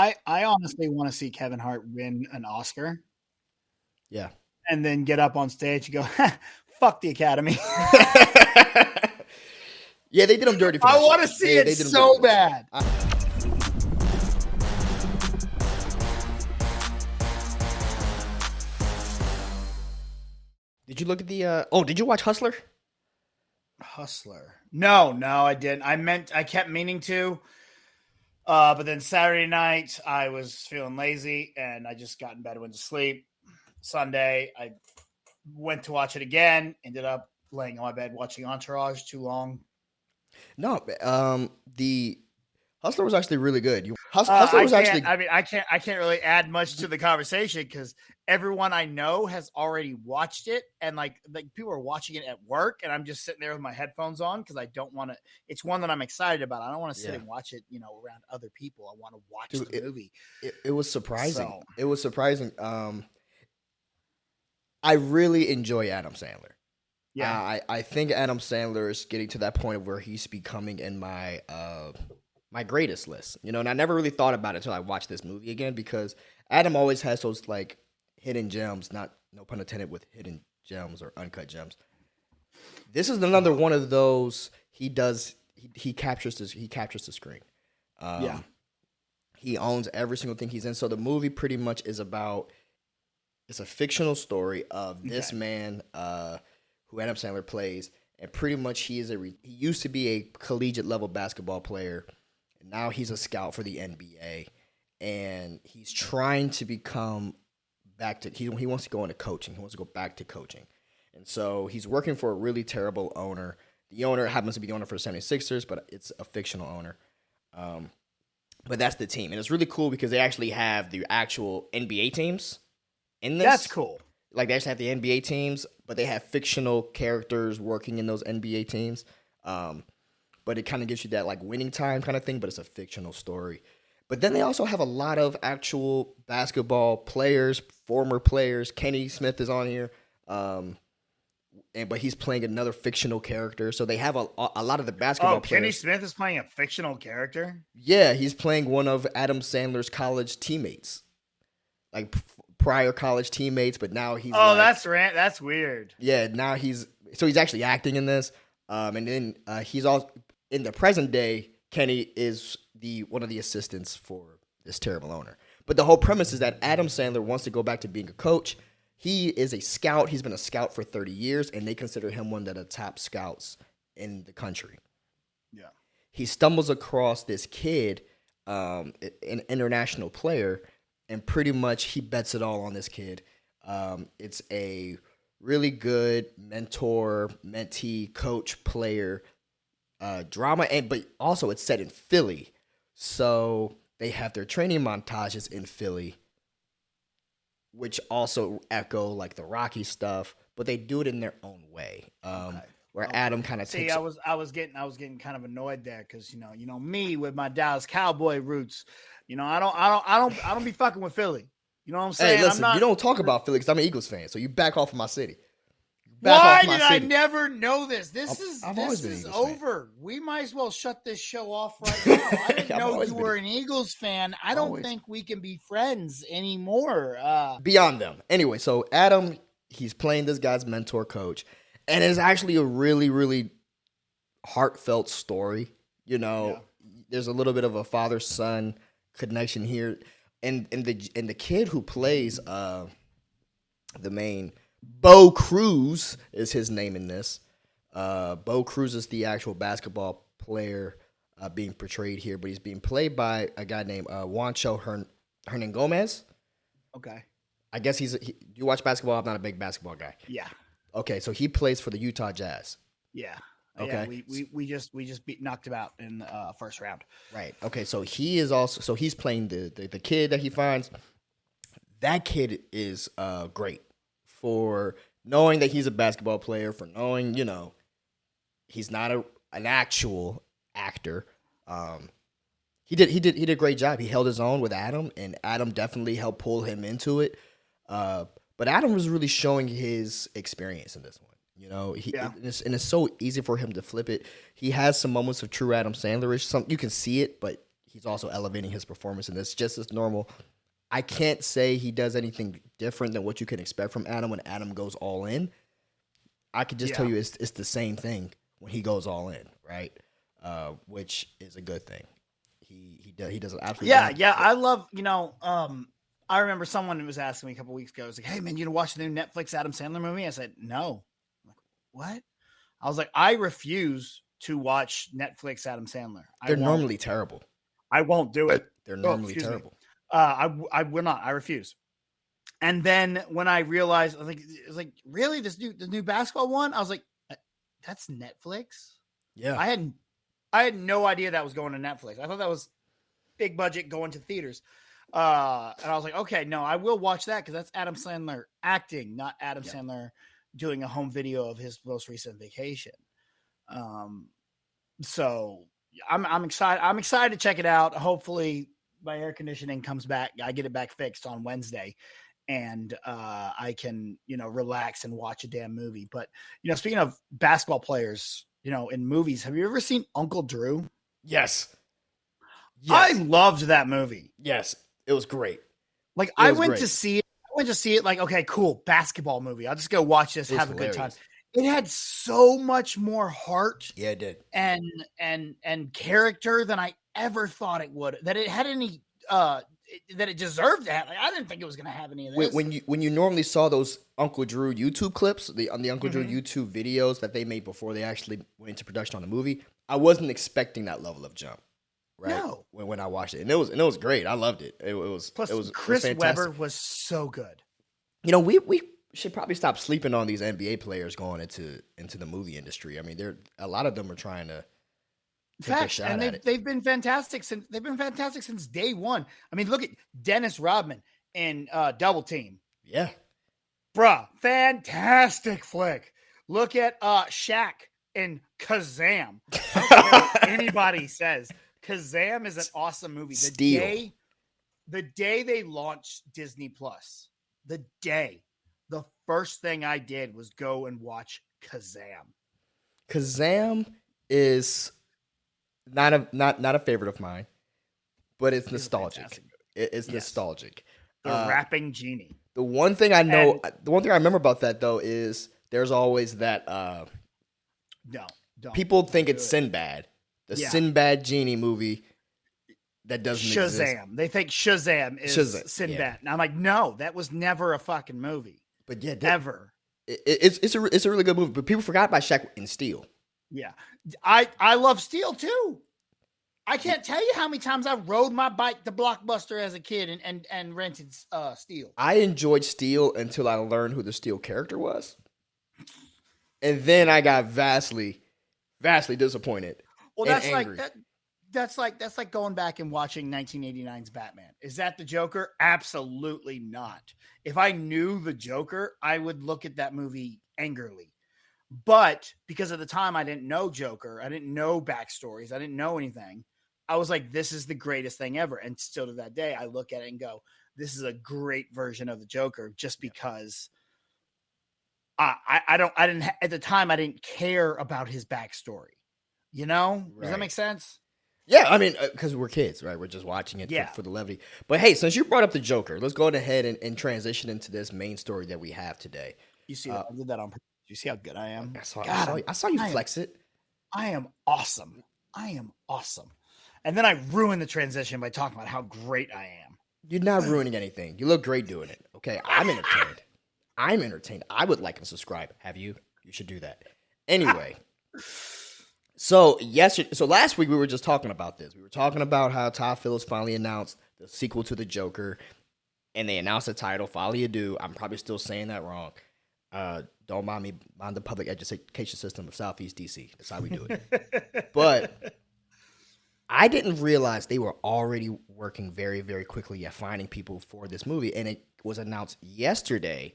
I honestly want to see Kevin Hart win an Oscar Yeah. and then get up on stage and go, "Fuck the Academy." Yeah, they did him dirty for I that want shit. to see They it did him dirty so for that shit. bad. Did you look at the? Did you watch Hustler? Hustler. No, I didn't. I kept meaning to. But then Saturday night, I was feeling lazy and I just got in bed and went to sleep. Sunday, I went to watch it again. Ended up laying on my bed watching Entourage too long. No. The Hustler was actually really good. Hustler I was can't. actually I mean, I can't really add much to the conversation because everyone I know has already watched it, and like people are watching it at work, and I'm just sitting there with my headphones on because I don't want to. It's one that I'm excited about. I don't want to sit and watch it, around other people. I want to watch Dude, the movie. It was surprising. So It was surprising. I really enjoy Adam Sandler. yeah, I think Adam Sandler is getting to that point where he's becoming in my greatest list. And I never really thought about it until I watched this movie again because Adam always has those like hidden gems, not no pun intended with hidden gems or uncut gems. This is another one of those he does he captures the screen. yeah, He owns every single thing he's in. So the movie pretty much is about it's a fictional story of this man who Adam Sandler plays, and pretty much he used to be a collegiate level basketball player, and now he's a scout for the NBA, and he's trying to become he wants to go into coaching. He wants to go back to coaching, and so he's working for a really terrible owner. The owner happens to be the owner for the 76ers, but it's a fictional owner. But that's the team, and it's really cool because they actually have the actual NBA teams in this. that's cool. Like they actually have the NBA teams, but they have fictional characters working in those NBA teams. But it kind of gives you that like winning time kind of thing, but it's a fictional story. But then they also have a lot of actual basketball players, former players. Kenny Smith is on here, but he's playing another fictional character. So they have a lot of the basketball players. Kenny Smith is playing a fictional character. Yeah, he's playing one of Adam Sandler's college teammates, like prior college teammates. But now he's that's weird. Yeah, now he's actually acting in this. And then he's all in the present day. Kenny is one of the assistants for this terrible owner. But the whole premise is that Adam Sandler wants to go back to being a coach. He is a scout. He's been a scout for 30 years, and they consider him one of the top scouts in the country. Yeah. He stumbles across this kid, an international player, and pretty much he bets it all on this kid. It's a really good mentor, mentee, coach, player drama, but also it's set in Philly. So they have their training montages in Philly, which also echo like the Rocky stuff, but they do it in their own way. Where Adam kind of takes. I was getting kind of annoyed there because me with my Dallas Cowboy roots. I don't be fucking with Philly. You know what I'm saying? Hey, listen, you don't talk about Philly because I'm an Eagles fan, so you back off of my city. Why did I never know this? This is over. Fan. We might as well shut this show off right now. I didn't know you were an Eagles fan. I don't think we can be friends anymore. Beyond them. Anyway, so Adam, he's playing this guy's mentor coach, and it's actually a really, really heartfelt story. There's a little bit of a father-son connection here, and the kid who plays the main. Bo Cruz is his name in this. Bo Cruz is the actual basketball player being portrayed here, but he's being played by a guy named Juancho Hernan Gomez. Okay. I guess you watch basketball? I'm not a big basketball guy. Yeah. Okay, so he plays for the Utah Jazz. Yeah. Okay. Yeah, we just knocked him out in the first round. Right. Okay, so he's playing the kid that he finds. That kid is great. For knowing that he's a basketball player, for knowing, he's not an actual actor. He did a great job. He held his own with Adam, and Adam definitely helped pull him into it. But Adam was really showing his experience in this one. And it's so easy for him to flip it. He has some moments of true Adam Sandler-ish. You can see it, but he's also elevating his performance in this just as normal. I can't say he does anything different than what you can expect from Adam when Adam goes all in. I could just tell you it's the same thing when he goes all in, right? Which is a good thing. He does an absolute I love, I remember someone was asking me a couple weeks ago, I was like, hey man, you watch the new Netflix Adam Sandler movie? I said, no. I'm like, what? I was like, I refuse to watch Netflix Adam Sandler. They're normally terrible. I won't do it. They're normally terrible. I will not. I refuse. And then when I realized, I was like, really, the new basketball one? I was like, that's Netflix. Yeah, I had no idea that was going to Netflix. I thought that was big budget going to theaters. And I was like, okay, no, I will watch that because that's Adam Sandler acting, not Adam Sandler doing a home video of his most recent vacation. So I'm excited. I'm excited to check it out. Hopefully my air conditioning comes back. I get it back fixed on Wednesday and I can, relax and watch a damn movie. But, speaking of basketball players, in movies, have you ever seen Uncle Drew? Yes. I loved that movie. Yes. It was great. Like I went to see it like, okay, cool. Basketball movie. I'll just go watch this, have a good time. It had so much more heart. Yeah, it did. And character than I ever thought it would. That it had any that it deserved to have. Like, I didn't think it was going to have any of this. When you normally saw those Uncle Drew YouTube clips, on the Uncle Drew YouTube videos that they made before they actually went into production on the movie, I wasn't expecting that level of jump. Right? No. When I watched it, and it was great. I loved it. It was Chris Webber was so good. We should probably stop sleeping on these NBA players going into the movie industry. I mean, a lot of them are trying to take a shot at it. They've been fantastic since day one. I mean, look at Dennis Rodman in Double Team. Yeah, bruh, fantastic flick. Look at Shaq in Kazam. I don't care what anybody says. Kazam is an awesome movie. The day they launched Disney Plus, the first thing I did was go and watch Kazam. Kazam is not a favorite of mine, but it's nostalgic. It's nostalgic. The rapping genie. The one thing I know, the one thing I remember about that though is there's always that. People think it's Sinbad. The Sinbad genie movie that doesn't exist. Shazam. They think Shazam is Sinbad. Yeah. And I'm like, no, that was never a fucking movie. But yeah, ever. It's a really good movie. But people forgot about Shaq in Steel. Yeah. I love Steel too. I can't tell you how many times I rode my bike to Blockbuster as a kid and rented Steel. I enjoyed Steel until I learned who the Steel character was. And then I got vastly disappointed. Well, that's like going back and watching 1989's Batman. Is that the Joker? Absolutely not. If I knew the Joker, I would look at that movie angrily. But because at the time I didn't know Joker, I didn't know backstories, I didn't know anything. I was like, this is the greatest thing ever. And still to that day, I look at it and go, this is a great version of the Joker just because I didn't at the time, I didn't care about his backstory. Does that make sense? Yeah, I mean, because we're kids, right? We're just watching it for the levity. But hey, since you brought up the Joker, let's go ahead and transition into this main story that we have today. You see, I did that on purpose. You see how good I am? I saw you flex it. I am awesome. And then I ruined the transition by talking about how great I am. You're not ruining anything. You look great doing it. Okay, I'm entertained. I would like and subscribe. Have you? You should do that. Anyway. So last week we were just talking about this. We were talking about how Todd Phillips finally announced the sequel to the Joker, and they announced the title, Folly Ado. I'm probably still saying that wrong. Don't mind me, mind the public education system of Southeast DC. That's how we do it. But I didn't realize they were already working very, very quickly at finding people for this movie, and it was announced yesterday.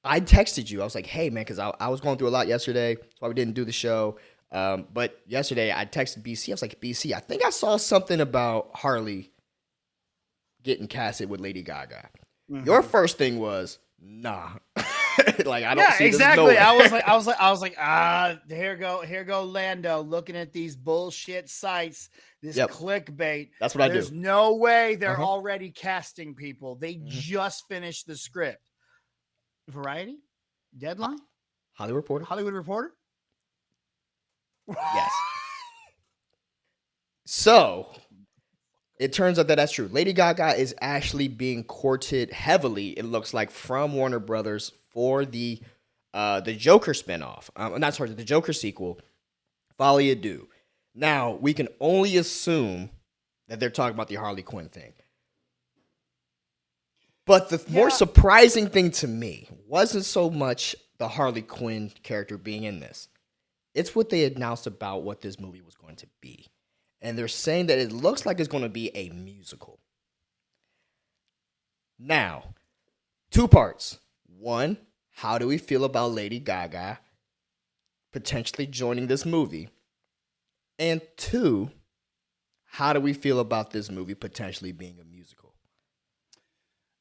I texted you. I was like, hey, man, because I was going through a lot yesterday. That's why we didn't do the show. But yesterday, I texted BC. I was like, BC, I think I saw something about Harley getting casted with Lady Gaga. Mm-hmm. Your first thing was, nah. Like I don't see exactly. this no way. I was like, here go Lando looking at these bullshit sites, this Yep, clickbait. that's what I There's do. no way they're Uh-huh. already casting people. They just finished the script. Variety, Deadline, Hollywood Reporter. Hollywood Reporter. Yes. So it turns out that that's true. Lady Gaga is actually being courted heavily. It looks like from Warner Brothers for the Joker spinoff. Not sorry, the Joker sequel, Folie à Deux. Now we can only assume that they're talking about the Harley Quinn thing. But the more surprising thing to me wasn't so much the Harley Quinn character being in this. It's what they announced about what this movie was going to be. And they're saying that it looks like it's going to be a musical. Now, two parts. One, how do we feel about Lady Gaga potentially joining this movie? And two, how do we feel about this movie potentially being a musical?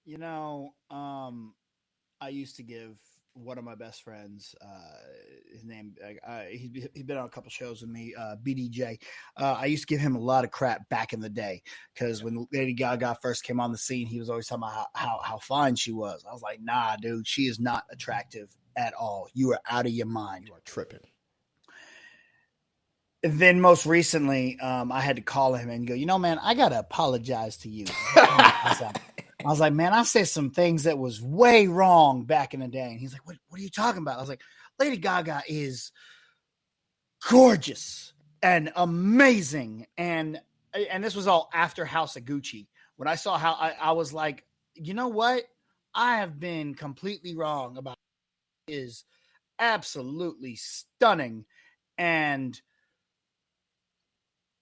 You know, I used to give one of my best friends, his name, he's been on a couple shows with me, BDJ. I used to give him a lot of crap back in the day because when Lady Gaga first came on the scene, he was always talking about how fine she was. I was like, nah, dude, she is not attractive at all. You are out of your mind. You are tripping. Then most recently, I had to call him and go, you know, man, I got to apologize to you. I was like, man, I said some things that was way wrong back in the day. And he's like, what are you talking about? I was like, Lady Gaga is gorgeous and amazing. And this was all after House of Gucci. When I saw how I was like, you know what? I have been completely wrong about it. Is absolutely stunning and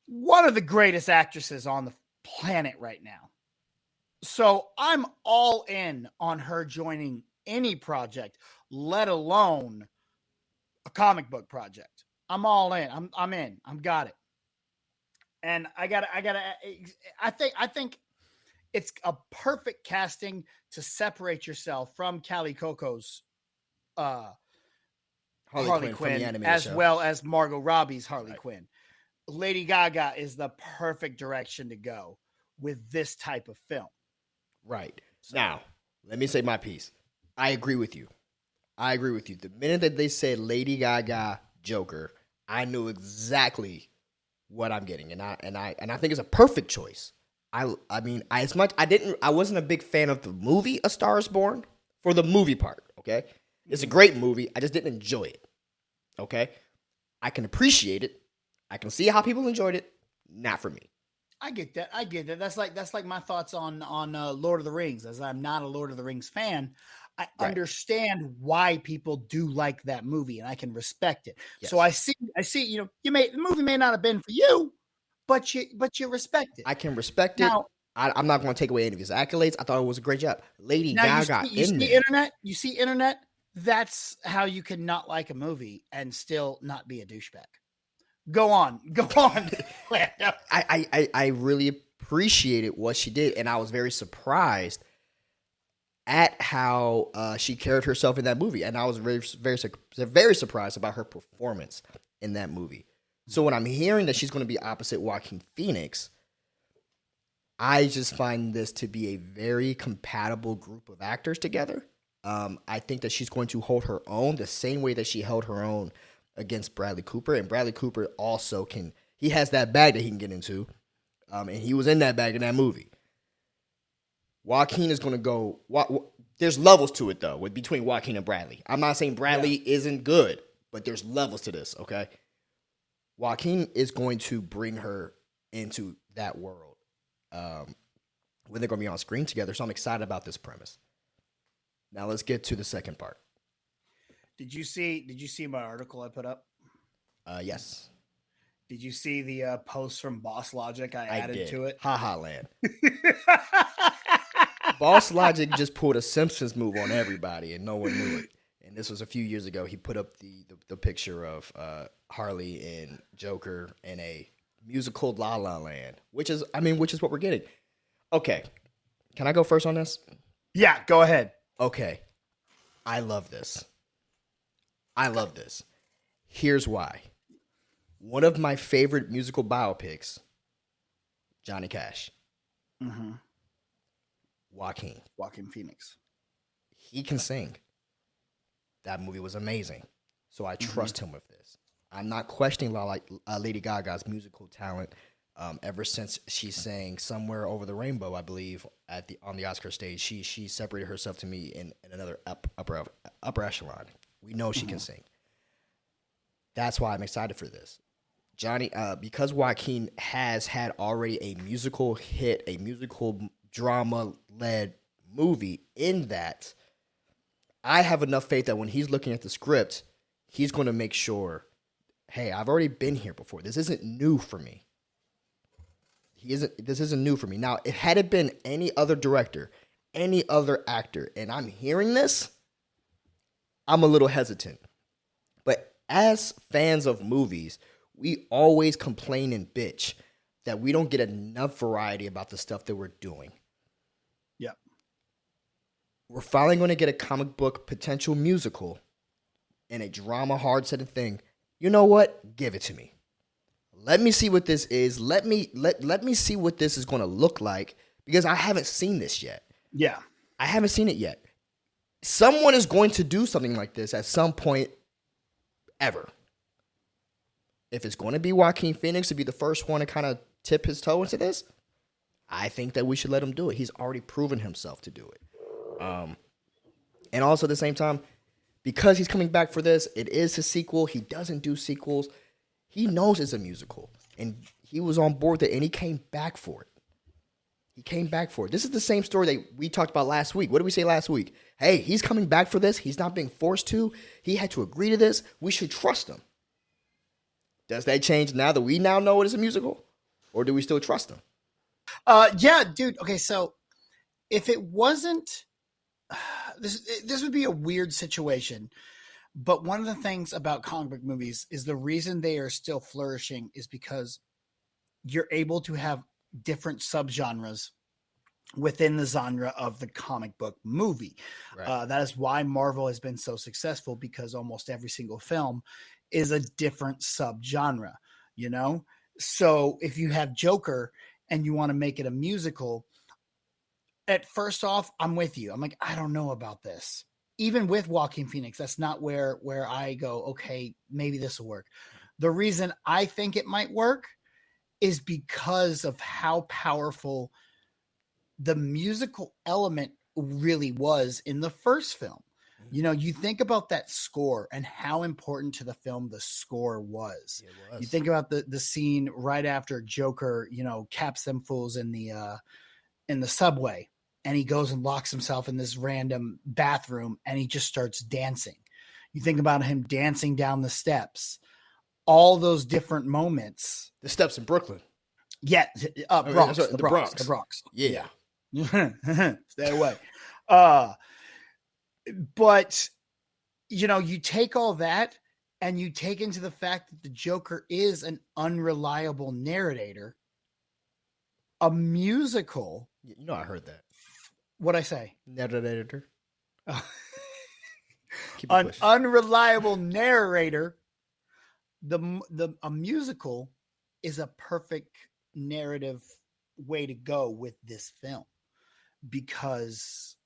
one of the greatest actresses on the planet right now. So I'm all in on her joining any project, let alone a comic book project. I'm all in. I'm in. I'm got it. And I think it's a perfect casting to separate yourself from Callie Coco's Harley Quinn as show. well as Margot Robbie's Harley Quinn. Lady Gaga is the perfect direction to go with this type of film. Right. So, now, let me say my piece. I agree with you. The minute that they said Lady Gaga Joker, I knew exactly what I'm getting, and I think it's a perfect choice. I wasn't a big fan of the movie A Star Is Born for the movie part. Okay, it's a great movie. I just didn't enjoy it. Okay, I can appreciate it. I can see how people enjoyed it. Not for me. I get that. That's like my thoughts on Lord of the Rings. As I'm not a Lord of the Rings fan, I understand why people do like that movie, and I can respect it. Yes. So I see. You know, the movie may not have been for you, but you respect it. I can respect it. I'm not going to take away any of his accolades. I thought it was a great job. Lady Gaga you see internet. That's how you can not like a movie and still not be a douchebag. Go on. I really appreciated what she did, and I was very surprised at how she carried herself in that movie, and I was very surprised about her performance in that movie. So when I'm hearing that she's going to be opposite Joaquin Phoenix, I just find this to be a very compatible group of actors together. I think that she's going to hold her own the same way that she held her own against Bradley Cooper, and Bradley Cooper also he has that bag that he can get into, and he was in that bag in that movie. Joaquin is going to go, there's levels to it though, between Joaquin and Bradley. I'm not saying Bradley isn't good, but there's levels to this, okay? Joaquin is going to bring her into that world when they're going to be on screen together, so I'm excited about this premise. Now let's get to the second part. Did you see my article I put up? Yes. Did you see the post from Boss Logic I added to it? Ha land. Boss Logic just pulled a Simpsons move on everybody, and no one knew it. And this was a few years ago. He put up the picture of Harley and Joker in a musical La La Land, which is what we're getting. Okay, can I go first on this? Yeah, go ahead. Okay. I love this. I love this. Here's why. One of my favorite musical biopics, Johnny Cash. Mm-hmm. Joaquin Phoenix. He can sing. That movie was amazing. So I trust him with this. I'm not questioning Lady Gaga's musical talent. Ever since she sang "Somewhere Over the Rainbow," I believe on the Oscar stage, she separated herself to me in another upper echelon. We know she can sing. That's why I'm excited for this. Johnny, because Joaquin has had already a musical hit, a musical drama-led movie in that, I have enough faith that when he's looking at the script, he's going to make sure, hey, I've already been here before. This isn't new for me. This isn't new for me. Now, had it been any other director, any other actor, and I'm hearing this, I'm a little hesitant. But as fans of movies, we always complain and bitch that we don't get enough variety about the stuff that we're doing. Yep. We're finally going to get a comic book potential musical and a drama hard-setting thing. You know what? Give it to me. Let me see what this is. Let me see what this is going to look like, because I haven't seen this yet. Yeah. I haven't seen it yet. Someone is going to do something like this at some point ever. If it's going to be Joaquin Phoenix to be the first one to kind of tip his toe into this, I think that we should let him do it. He's already proven himself to do it. And also at the same time, because he's coming back for this, it is a sequel. He doesn't do sequels. He knows it's a musical. And he was on board with it, and he came back for it. This is the same story that we talked about last week. What did we say last week? Hey, he's coming back for this. He's not being forced to. He had to agree to this. We should trust him. Does that change now that we now know it is a musical? Or do we still trust him? Yeah, dude. Okay, so if it wasn't, this would be a weird situation. But one of the things about comic book movies is the reason they are still flourishing is because you're able to have different subgenres within the genre of the comic book movie. Right. That is why Marvel has been so successful, because almost every single film is a different subgenre, you know? So if you have Joker and you want to make it a musical, at first off, I'm with you. I'm like, I don't know about this. Even with Joaquin Phoenix, that's not where I go, okay, maybe this will work. The reason I think it might work is because of how powerful the musical element really was in the first film. You know, you think about that score and how important to the film the score was. You think about the scene right after Joker, you know, caps them fools in the subway, and he goes and locks himself in this random bathroom, and he just starts dancing. You think about him dancing down the steps, all those different moments. The steps in Brooklyn. Yeah, Bronx, the Bronx. Yeah. Stay away. But, you know, you take all that and you take into the fact that the Joker is an unreliable narrator. A musical. You know, I heard that. What'd I say? Narrator. An unreliable narrator. A musical is a perfect narrative way to go with this film, because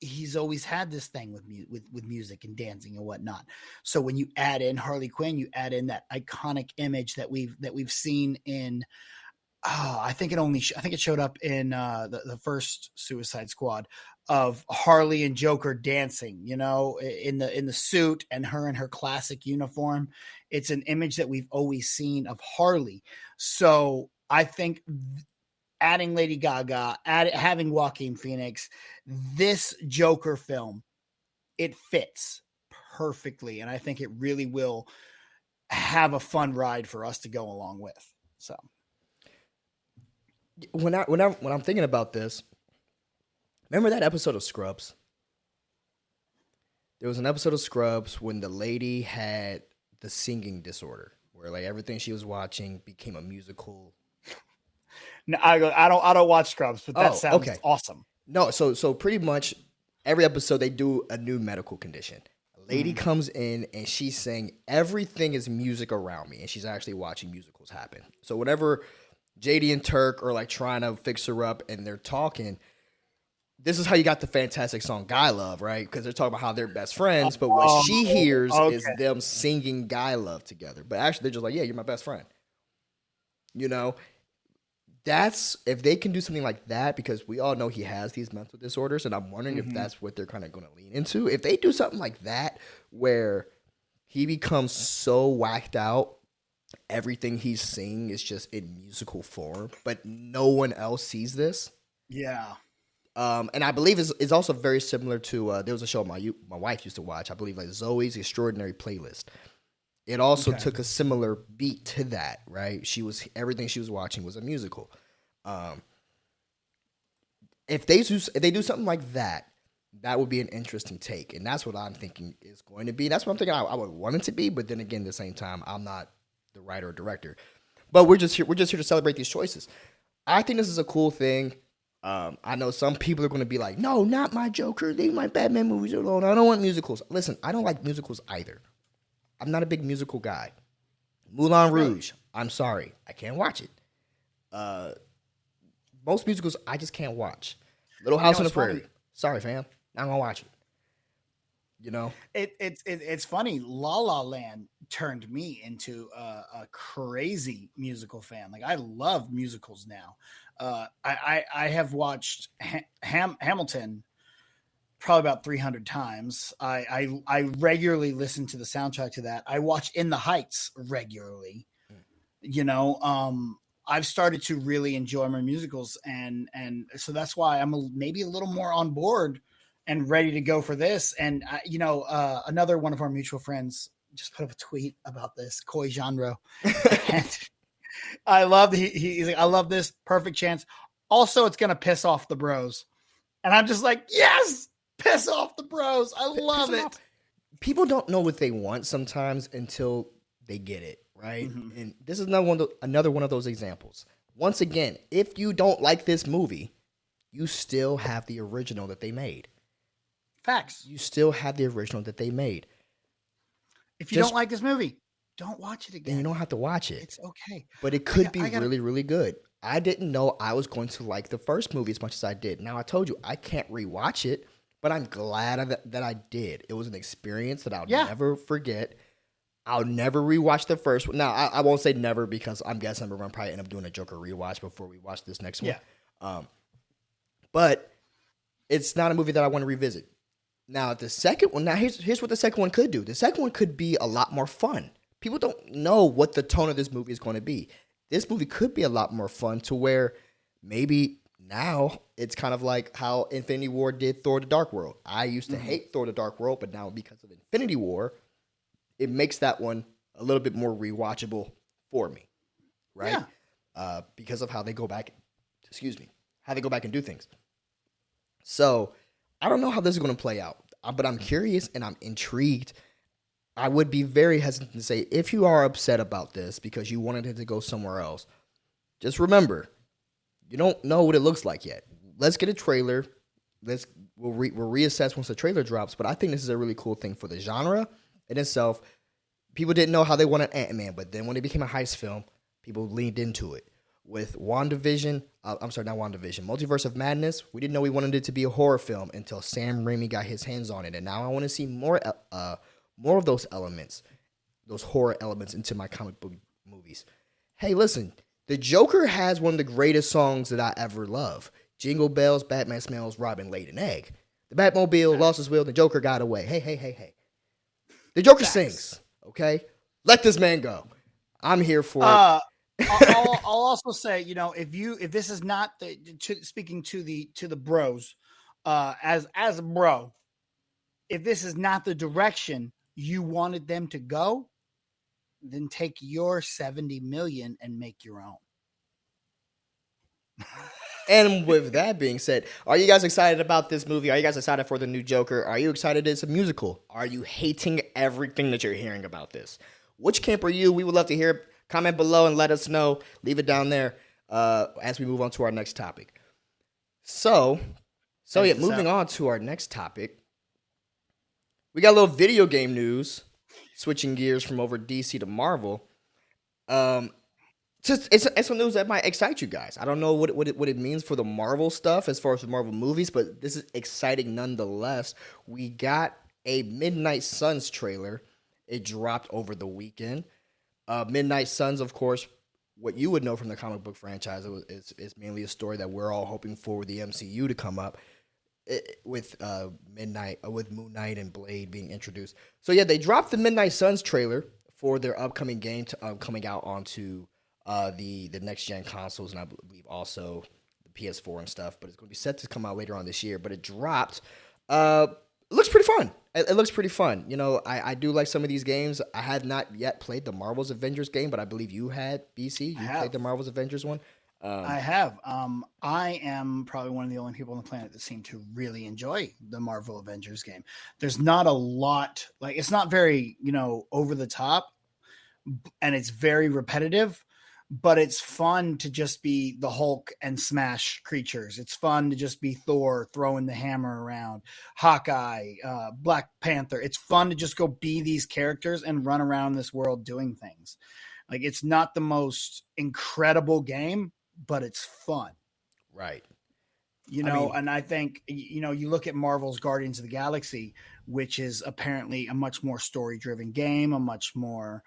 he's always had this thing with music and dancing and whatnot. So when you add in Harley Quinn, you add in that iconic image that we've seen in. I think it showed up in the first Suicide Squad, of Harley and Joker dancing, you know, in the suit, and her in her classic uniform. It's an image that we've always seen of Harley. So I think adding Lady Gaga, having Joaquin Phoenix, this Joker film, it fits perfectly, and I think it really will have a fun ride for us to go along with. So. When I'm thinking about this, remember that episode of Scrubs? There was an episode of Scrubs when the lady had the singing disorder, where like everything she was watching became a musical. No, I don't watch Scrubs, but that sounds awesome. No, so pretty much every episode they do a new medical condition. A lady comes in and she's saying everything is music around me, and she's actually watching musicals happen. So whenever JD and Turk are like trying to fix her up and they're talking, this is how you got the fantastic song Guy Love, right? Because they're talking about how they're best friends, but what she hears is Okay. them singing Guy Love together. But actually, they're just like, yeah, you're my best friend. You know, that's if they can do something like that, because we all know he has these mental disorders, and I'm wondering if that's what they're kind of going to lean into. If they do something like that, where he becomes so whacked out, everything he's singing is just in musical form, but no one else sees this. Yeah. And I believe it's also very similar to there was a show my wife used to watch. I believe like Zoe's Extraordinary Playlist. It also Okay. took a similar beat to that, right? Everything she was watching was a musical. Um, if they do something like that, that would be an interesting take, and that's what I'm thinking is going to be. That's what I'm thinking I would want it to be, but then again, at the same time, I'm not the writer or director. But we're just here. We're just here to celebrate these choices. I think this is a cool thing. I know some people are going to be like, "No, not my Joker. Leave my Batman movies alone. I don't want musicals." Listen, I don't like musicals either. I'm not a big musical guy. Moulin Really? Rouge. I'm sorry, I can't watch it. Uh, most musicals I just can't watch. Little House on the It's Prairie. funny. Sorry, fam. Not gonna watch it. You know. It's funny. La La Land turned me into a crazy musical fan. Like I love musicals now. I have watched Hamilton probably about 300 times. I regularly listen to the soundtrack to that. I watch In the Heights regularly. You know, I've started to really enjoy my musicals, and so that's why maybe a little more on board and ready to go for this. And another one of our mutual friends just put up a tweet about this Koi genre, and I love he's like, I love this perfect chance. Also, it's gonna piss off the bros, and I'm just like, yes, piss off the bros. I Piss love them off. it. People don't know what they want sometimes until they get it, right? Mm-hmm. And this is another one of those examples. Once again, if you don't like this movie, you still have the original that they made. Facts. You still have the original that they made. If you Just don't like this movie, don't watch it then you again. don't have to watch it. It's okay. But it could be I gotta. really, really good. I didn't know I was going to like the first movie as much as I did. Now I told you I can't rewatch it, but I'm glad that I did. It was an experience that I'll Yeah. never forget. I'll never rewatch the first one. Now I won't say never, because I'm guessing we're gonna probably end up doing a Joker rewatch before we watch this next one. Yeah. But it's not a movie that I want to revisit. Now the second one. Now here's what the second one could do. The second one could be a lot more fun. People don't know what the tone of this movie is going to be. This movie could be a lot more fun, to where maybe now it's kind of like how Infinity War did Thor: The Dark World. I used to hate Thor: The Dark World, but now because of Infinity War, it makes that one a little bit more rewatchable for me, right? Because of how they go back, how they go back and do things. So I don't know how this is going to play out, but I'm curious and I'm intrigued. I would be very hesitant to say, if you are upset about this because you wanted it to go somewhere else, just remember, you don't know what it looks like yet. Let's get a trailer. We'll reassess once the trailer drops. But I think this is a really cool thing for the genre in itself. People didn't know how they wanted Ant-Man, but then when it became a heist film, people leaned into it. With WandaVision, Multiverse of Madness, we didn't know we wanted it to be a horror film until Sam Raimi got his hands on it, and now I want to see more of those elements, those horror elements, into my comic book movies. Hey, listen, the Joker has one of the greatest songs that I ever love. Jingle bells, Batman smells, Robin laid an egg. The Batmobile lost his will, the Joker got away. Hey. The Joker sings, okay? Let this man go. I'm here for it. I'll also say, if this is not speaking to the bros, as a bro, if this is not the direction you wanted them to go, then take your 70 million and make your own. And with that being said, are you guys excited about this movie? Are you guys excited for the new Joker? Are you excited it's a musical? Are you hating everything that you're hearing about this? Which camp are you? We would love to hear. Comment below and let us know. Leave it down there as we move on to our next topic. So, So yeah, moving on to our next topic. We got a little video game news. Switching gears from over DC to Marvel. It's some news that might excite you guys. I don't know what it means for the Marvel stuff as far as the Marvel movies, but this is exciting nonetheless. We got a Midnight Suns trailer. It dropped over the weekend. Midnight Suns, of course, what you would know from the comic book franchise is mainly a story that we're all hoping for the MCU to come up with with Moon Knight and Blade being introduced. So yeah, they dropped the Midnight Suns trailer for their upcoming game coming out onto the next gen consoles, and I believe also the PS4 and stuff. But it's going to be set to come out later on this year. But it dropped. It looks pretty fun. It looks pretty fun. You know, I do like some of these games. I have not yet played the Marvel's Avengers game, but I believe you had, BC. You played the Marvel's Avengers one. I have. I am probably one of the only people on the planet that seem to really enjoy the Marvel Avengers game. There's not a lot, like, it's not very, over the top, and it's very repetitive, but it's fun to just be the Hulk and smash creatures. It's fun to just be Thor throwing the hammer around, Hawkeye, Black Panther. It's fun to just go be these characters and run around this world doing things. Like, it's not the most incredible game, but it's fun. Right. And I think, you look at Marvel's Guardians of the Galaxy, which is apparently a much more story-driven game, a much more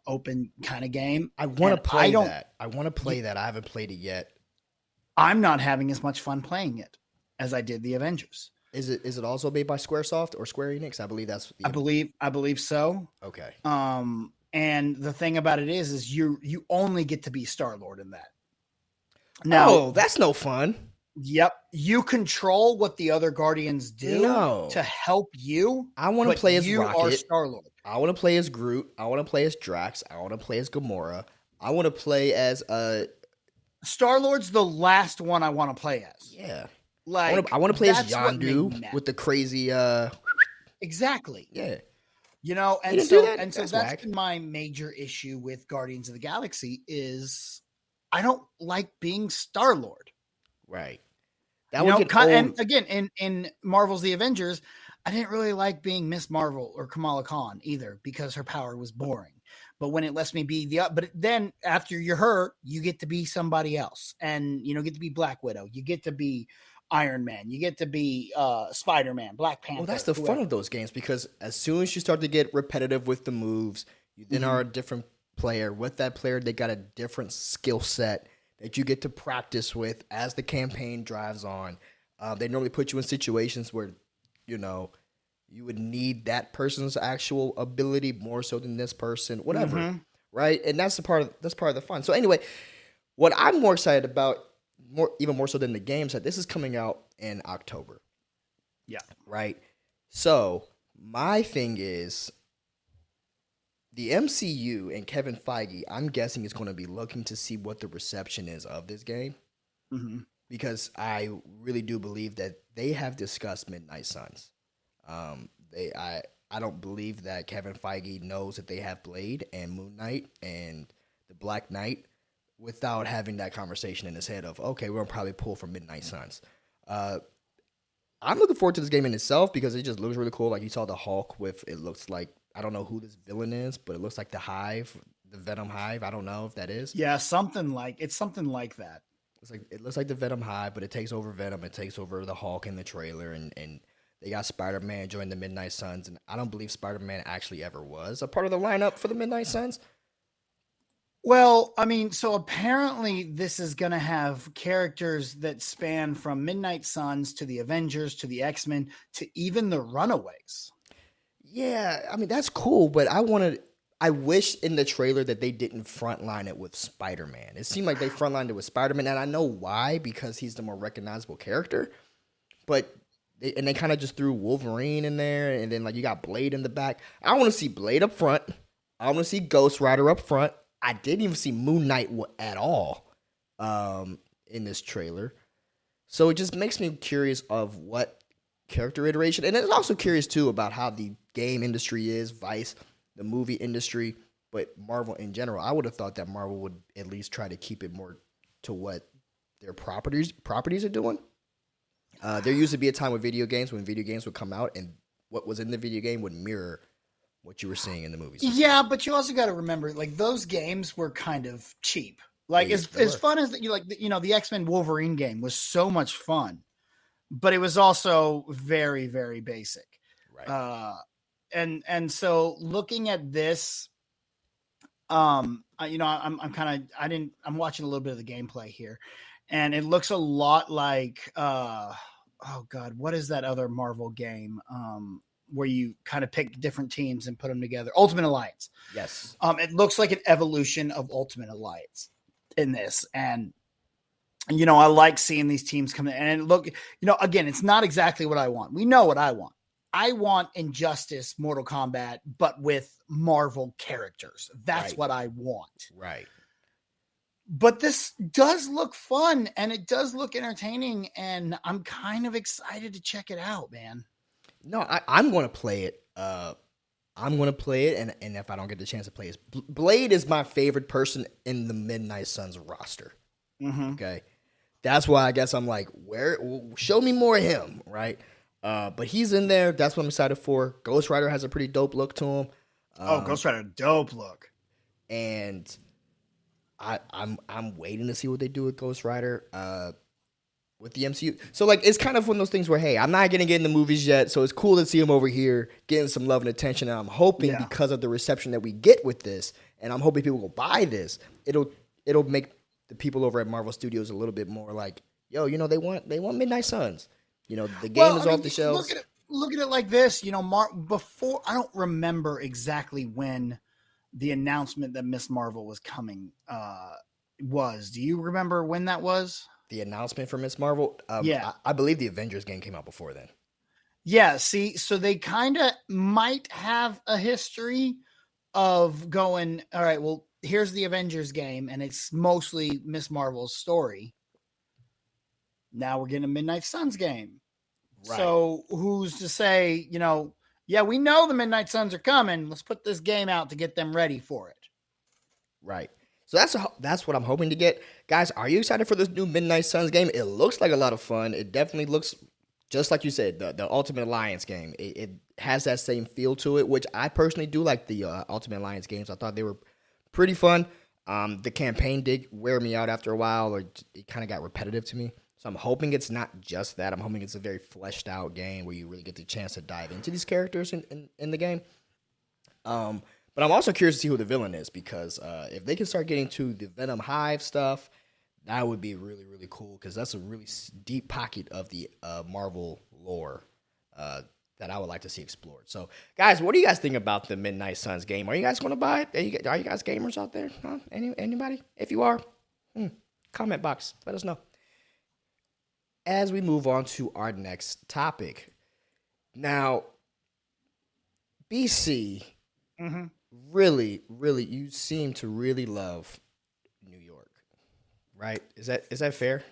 open kind of game. I want to play that. I want to play that. I haven't played it yet. I'm not having as much fun playing it as I did the Avengers. Is it also made by Squaresoft or Square Enix? I believe that's. I believe so. Okay. And the thing about it is you only get to be Star-Lord in that. Now, that's no fun. Yep. You control what the other Guardians do to help you. I want to play as Rocket. You are Star-Lord. I want to play as Groot. I want to play as Drax. I want to play as Gamora. I want to play as Star-Lord's the last one I want to play as. Yeah. Like, I want to play as Yondu with the crazy Exactly. Yeah. And so that's been my major issue with Guardians of the Galaxy is I don't like being Star-Lord. Right. And again, in Marvel's The Avengers, I didn't really like being Miss Marvel or Kamala Khan either because her power was boring. But when it lets me be but then after you're her, you get to be somebody else, and get to be Black Widow, you get to be Iron Man, you get to be Spider-Man, Black Panther. Well, that's the fun of those games, because as soon as you start to get repetitive with the moves, you then are a different player. With that player, they got a different skill set that you get to practice with as the campaign drives on. They normally put you in situations where, you would need that person's actual ability more so than this person, whatever, right? And that's part of the fun. So anyway, what I'm more excited about, even more so than the games, that this is coming out in October. Yeah. Right. So my thing is, the MCU and Kevin Feige, I'm guessing, is going to be looking to see what the reception is of this game. Mm-hmm. Because I really do believe that they have discussed Midnight Suns. I don't believe that Kevin Feige knows that they have Blade and Moon Knight and the Black Knight without having that conversation in his head of, okay, we're going to probably pull from Midnight Suns. I'm looking forward to this game in itself because it just looks really cool. Like, you saw the Hulk with, it looks like, I don't know who this villain is, but it looks like the Hive, the Venom Hive. I don't know if that is. Yeah, something like that. It looks like the Venom Hive, but it takes over Venom. It takes over the Hulk in the trailer, and they got Spider-Man join the Midnight Suns, and I don't believe Spider-Man actually ever was a part of the lineup for the Midnight Suns. Well, so apparently this is going to have characters that span from Midnight Suns to the Avengers to the X-Men to even the Runaways. Yeah, that's cool, but I wish in the trailer that they didn't frontline it with Spider-Man. It seemed like they frontlined it with Spider-Man, and I know why, because he's the more recognizable character. But they kind of just threw Wolverine in there, and then you got Blade in the back. I want to see Blade up front. I want to see Ghost Rider up front. I didn't even see Moon Knight at all in this trailer. So it just makes me curious of what character iteration, and it's also curious too about how the game industry is, Vice, the movie industry, but Marvel in general. I would have thought that Marvel would at least try to keep it more to what their properties are doing. There used to be a time with video games when video games would come out and what was in the video game would mirror what you were seeing in the movies. Yeah, but you also got to remember, like those games were kind of cheap. Like as fun as you like, the X-Men Wolverine game was so much fun, but it was also very very basic. Right. And so looking at this, I'm watching a little bit of the gameplay here, and it looks a lot like oh god, what is that other Marvel game where you kind of pick different teams and put them together? Ultimate Alliance. Yes. It looks like an evolution of Ultimate Alliance in this, and I like seeing these teams come in and look. Again, it's not exactly what I want. We know what I want. I want Injustice, Mortal Kombat, but with Marvel characters. That's what I want. Right. But this does look fun and it does look entertaining, and I'm kind of excited to check it out, man. No, I'm going to play it. I'm going to play it, and if I don't get the chance to play it, Blade is my favorite person in the Midnight Suns roster. Mm-hmm. Okay. That's why I guess I'm like, show me more of him, right? But he's in there. That's what I'm excited for. Ghost Rider has a pretty dope look to him. Ghost Rider, dope look. And I'm waiting to see what they do with Ghost Rider with the MCU. So like it's kind of one of those things where, hey, I'm not gonna get in the movies yet, so it's cool to see him over here getting some love and attention. And I'm hoping because of the reception that we get with this, and I'm hoping people will buy this, it'll make the people over at Marvel Studios a little bit more like, yo, they want Midnight Suns. The game is off the shelves. Look at it like this. Before, I don't remember exactly when the announcement that Miss Marvel was coming was. Do you remember when that was? The announcement for Miss Marvel? Yeah. I believe the Avengers game came out before then. Yeah, see, so they kind of might have a history of going, all right, well, here's the Avengers game, and it's mostly Miss Marvel's story. Now we're getting a Midnight Suns game. Right. So who's to say, yeah, we know the Midnight Suns are coming. Let's put this game out to get them ready for it. Right. So that's what I'm hoping to get. Guys, are you excited for this new Midnight Suns game? It looks like a lot of fun. It definitely looks just like you said, the Ultimate Alliance game. It has that same feel to it, which I personally do like the Ultimate Alliance games. I thought they were pretty fun. The campaign did wear me out after a while, or it kind of got repetitive to me. So I'm hoping it's not just that. I'm hoping it's a very fleshed out game where you really get the chance to dive into these characters in the game. But I'm also curious to see who the villain is, because if they can start getting to the Venom Hive stuff, that would be really, really cool, because that's a really deep pocket of the Marvel lore that I would like to see explored. So, guys, what do you guys think about the Midnight Suns game? Are you guys going to buy it? Are you guys gamers out there? Huh? Anybody? If you are, comment box. Let us know. As we move on to our next topic. Now, BC, really, really, you seem to really love New York, right? Is that fair?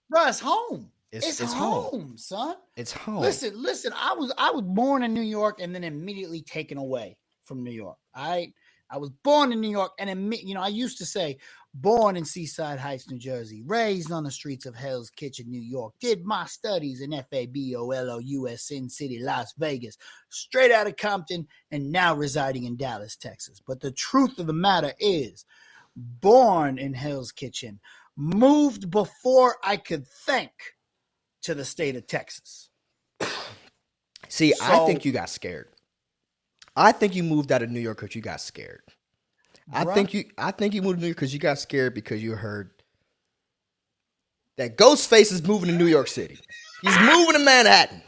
Bro, it's home. It's home, son. It's home. Listen. I was born in New York and then immediately taken away from New York. I was born in New York, and I used to say, born in Seaside Heights, New Jersey, raised on the streets of Hell's Kitchen, New York, did my studies in FABOLOUS, Sin City, Las Vegas, straight out of Compton, and now residing in Dallas, Texas. But the truth of the matter is, born in Hell's Kitchen, moved before I could think to the state of Texas. See, I think you got scared. I think you moved out of New York because you got scared. I think you moved to New York because you got scared because you heard that Ghostface is moving to New York City. He's moving to Manhattan.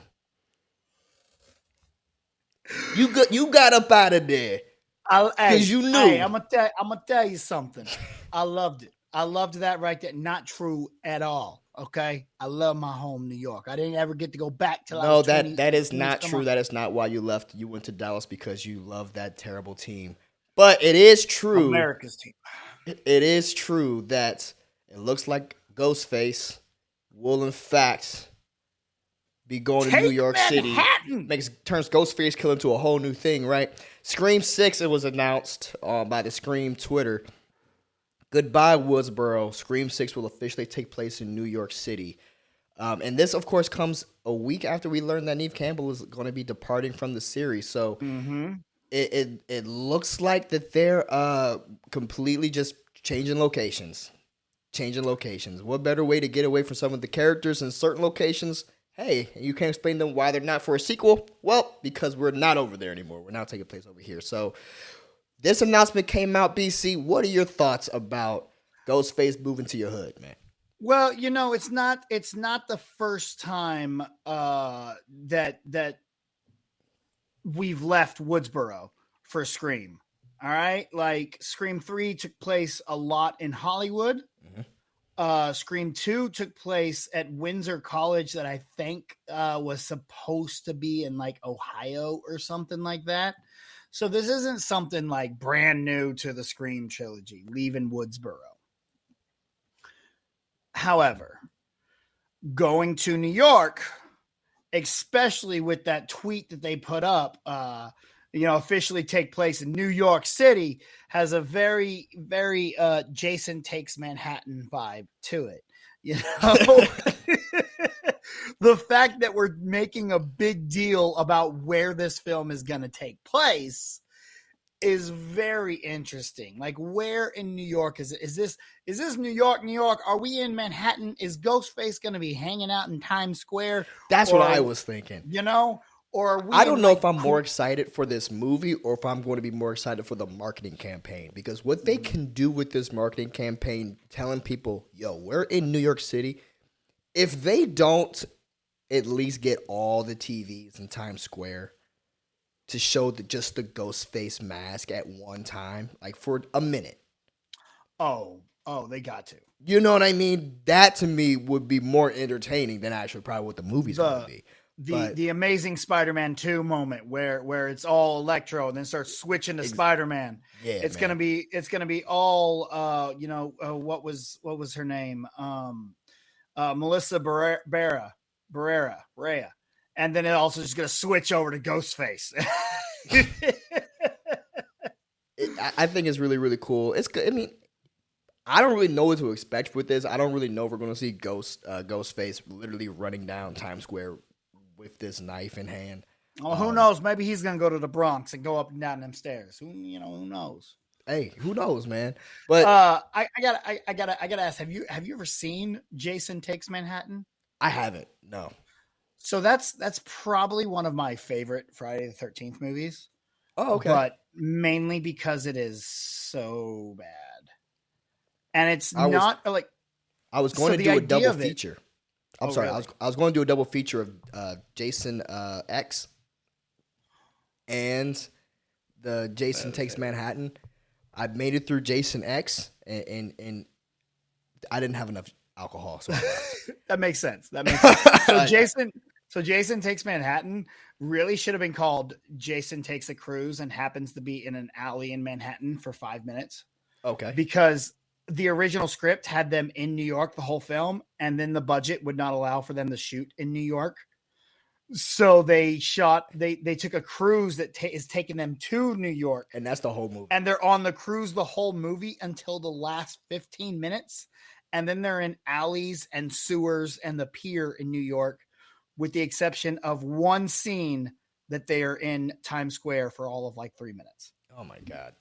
You got up out of there because you knew. Hey, I'm gonna tell you something. I loved it. I loved that right there. Not true at all. Okay, I love my home, New York. I didn't ever get to go back till I was 20. That is not true. That is not why you left. You went to Dallas because you love that terrible team. But it is true. America's team. It is true that it looks like Ghostface will in fact be going to New York City. Turns Ghostface Kill into a whole new thing, right? Scream 6, it was announced by the Scream Twitter. Goodbye, Woodsboro. Scream 6 will officially take place in New York City. And this, of course, comes a week after we learned that Neve Campbell is going to be departing from the series. So it looks like that they're completely just changing locations. Changing locations. What better way to get away from some of the characters in certain locations? Hey, you can't explain them why they're not for a sequel? Well, because we're not over there anymore. We're now taking place over here. So this announcement came out, BC. What are your thoughts about Ghostface moving to your hood, man? Well, it's not the first time that we've left Woodsboro for Scream. All right, like Scream 3 took place a lot in Hollywood. Scream 2 took place at Windsor College, that I think was supposed to be in like Ohio or something like that. So this isn't something like brand new to the Scream trilogy, leaving Woodsboro. However, going to New York, especially with that tweet that they put up, officially take place in New York City, has a very, very Jason Takes Manhattan vibe to it. The fact that we're making a big deal about where this film is going to take place is very interesting. Like, where in New York is it? Is this New York, New York? Are we in Manhattan? Is Ghostface going to be hanging out in Times Square? That's what I was thinking. Or are we I don't know if I'm more excited for this movie or if I'm going to be more excited for the marketing campaign, because what they can do with this marketing campaign, telling people, yo, we're in New York City. If they don't at least get all the TVs in Times Square to show just the Ghostface mask at one time, like for a minute. Oh, they got to. You know what I mean? That to me would be more entertaining than actually probably what the movie's going to be. The Amazing Spider-Man 2 moment where it's all Electro and then starts switching to Spider-Man. Yeah, it's gonna be all what was her name? Melissa Barrera. And then it also just gonna switch over to Ghostface. I think it's really, really cool. It's good. I mean, I don't really know what to expect with this. I don't really know if we're going to see Ghostface literally running down Times Square with this knife in hand. Well, who knows? Maybe he's going to go to the Bronx and go up and down them stairs. Who knows? Hey, who knows, man? But I gotta ask, have you ever seen Jason Takes Manhattan? I haven't. No. So that's probably one of my favorite Friday the 13th movies. Oh, okay. But mainly because it is so bad. And it's I was going to do a double feature. I'm sorry. Really? I was going to do a double feature of Jason X and the Jason Takes Manhattan. I made it through Jason X and I didn't have enough alcohol. So that makes sense. So Jason Takes Manhattan really should have been called Jason Takes a Cruise and happens to be in an alley in Manhattan for 5 minutes. Okay. Because the original script had them in New York the whole film, and then the budget would not allow for them to shoot in New York. So they took a cruise that is taking them to New York. And that's the whole movie. And they're on the cruise the whole movie until the last 15 minutes. And then they're in alleys and sewers and the pier in New York, with the exception of one scene that they are in Times Square for all of like 3 minutes. Oh my God.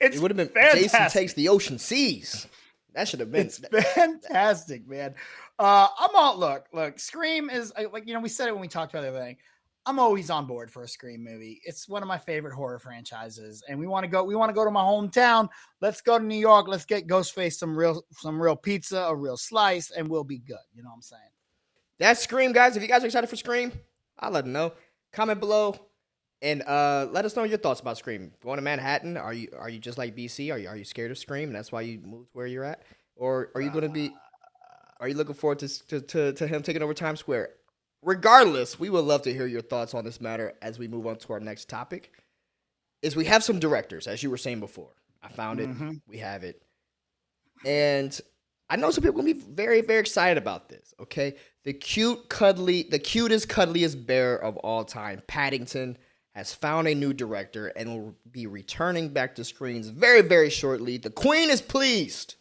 It would have been fantastic. Jason Takes the Ocean Seas. That should have been. It's fantastic, man. I'm all look. Scream is we said it when we talked about the other thing. I'm always on board for a Scream movie. It's one of my favorite horror franchises, and we want to go to my hometown. Let's go to New York. Let's get Ghostface some real pizza, a real slice, and we'll be good. You know what I'm saying? That's Scream, guys. If you guys are excited for Scream, I'll let them know. Comment below. And let us know your thoughts about Scream. Going to Manhattan, are you just like BC? Are you scared of Scream, and that's why you moved where you're at? Or are you going to be? Are you looking forward to him taking over Times Square? Regardless, we would love to hear your thoughts on this matter as we move on to our next topic. We have some directors, as you were saying before. I found it. Mm-hmm. We have it, and I know some people are going to be very, very excited about this. Okay, the cutest, cuddliest bear of all time, Paddington, has found a new director and will be returning back to screens very, very shortly. The Queen is pleased.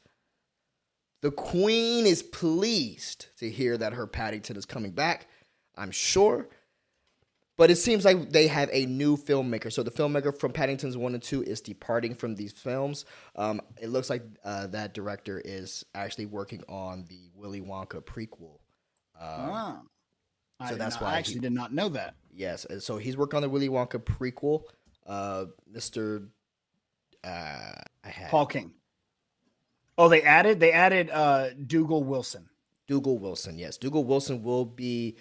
The Queen is pleased to hear that her Paddington is coming back, I'm sure. But it seems like they have a new filmmaker. So the filmmaker from Paddington's 1 and 2 is departing from these films. It looks like that director is actually working on the Willy Wonka prequel. I actually did not know that. Yes, and so he's working on the Willy Wonka prequel. Paul King. Oh, they added Dougal Wilson. Dougal Wilson, yes. Dougal Wilson will be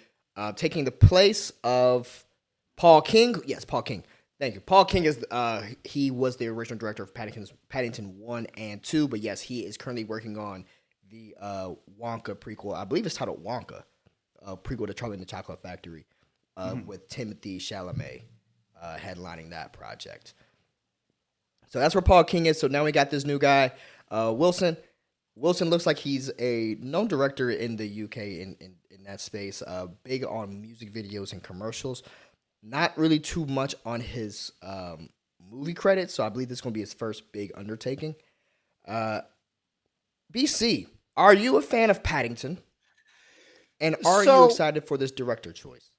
taking the place of Paul King. Yes, Paul King. Thank you. Paul King is he was the original director of Paddington 1 and 2, but yes, he is currently working on the Wonka prequel. I believe it's titled Wonka, prequel to Charlie and the Chocolate Factory, with Timothée Chalamet headlining that project. So that's where Paul King is. So now we got this new guy, Wilson. Wilson looks like he's a known director in the UK in that space, big on music videos and commercials. Not really too much on his movie credits, so I believe this is going to be his first big undertaking. BC, are you a fan of Paddington? And are you excited for this director choice?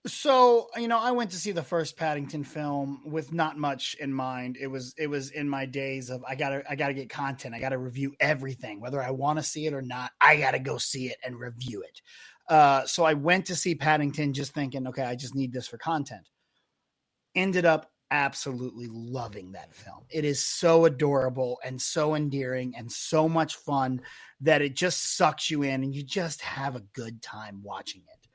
So, I went to see the first Paddington film with not much in mind. It was in my days of I gotta get content. I gotta review everything, whether I want to see it or not. I gotta go see it and review it. So I went to see Paddington just thinking, okay, I just need this for content. Ended up absolutely loving that film. It is so adorable and so endearing and so much fun that it just sucks you in and you just have a good time watching it.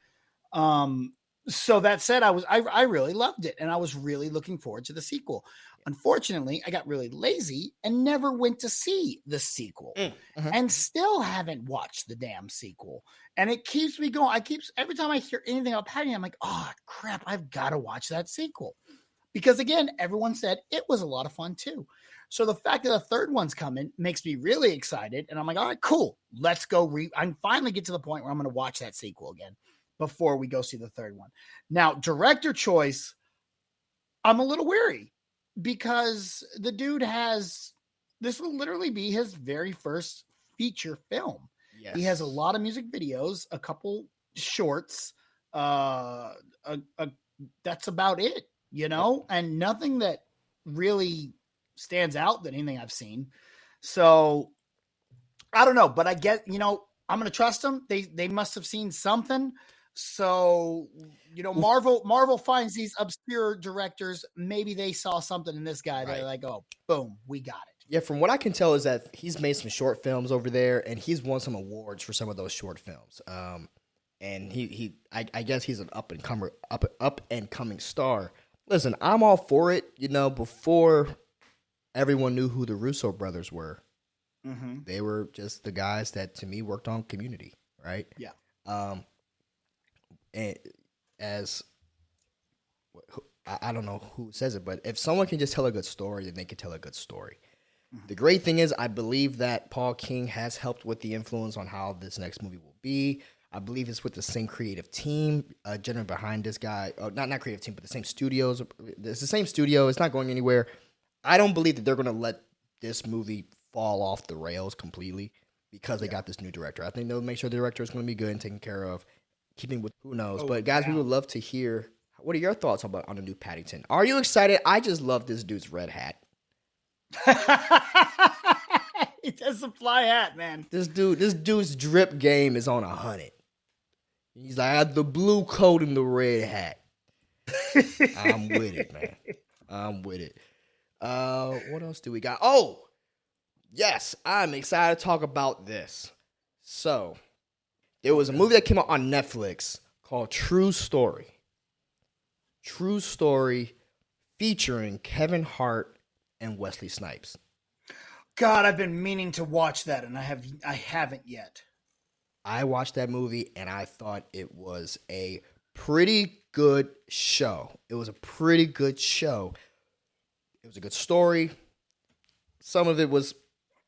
So that said, I really loved it and I was really looking forward to the sequel. Unfortunately, I got really lazy and never went to see the sequel and still haven't watched the damn sequel. And it keeps me going. Every time I hear anything about Paddington, I'm like, oh crap, I've got to watch that sequel. Because again, everyone said it was a lot of fun too. So the fact that a third one's coming makes me really excited. And I'm like, all right, cool. Let's go. I finally get to the point where I'm going to watch that sequel again before we go see the third one. Now, director choice, I'm a little weary because the dude this will literally be his very first feature film. Yes. He has a lot of music videos, a couple shorts. That's about it, and nothing that really stands out than anything I've seen. So I don't know, but I get, I'm going to trust them. They must have seen something. So, Marvel finds these obscure directors. Maybe they saw something in this guy. Right. They're like, oh, boom, we got it. Yeah, from what I can tell is that he's made some short films over there, and he's won some awards for some of those short films. And I guess he's an up and coming star. Listen, I'm all for it. Before everyone knew who the Russo brothers were, they were just the guys that to me worked on Community, right? Yeah. And as I don't know who says it, but if someone can just tell a good story, then they can tell a good story. The great thing is, I believe that Paul King has helped with the influence on how this next movie will be. I believe it's with the same creative team, generally behind this guy. Not creative team, but the same studios. It's the same studio. It's not going anywhere. I don't believe that they're going to let this movie fall off the rails completely because they got this new director. I think they'll make sure the director is going to be good and taken care of, keeping with who knows. But guys, we would love to hear, what are your thoughts on the new Paddington? Are you excited? I just love this dude's red hat. He does a fly hat, man. This dude's drip game is on 100. He's like, I have the blue coat and the red hat. I'm with it, man. I'm with it. What else do we got? Oh, yes, I'm excited to talk about this. So, there was a movie that came out on Netflix called True Story. True Story featuring Kevin Hart and Wesley Snipes. God, I've been meaning to watch that, and I haven't yet. I watched that movie, and I thought it was a pretty good show. It was a good story. Some of it was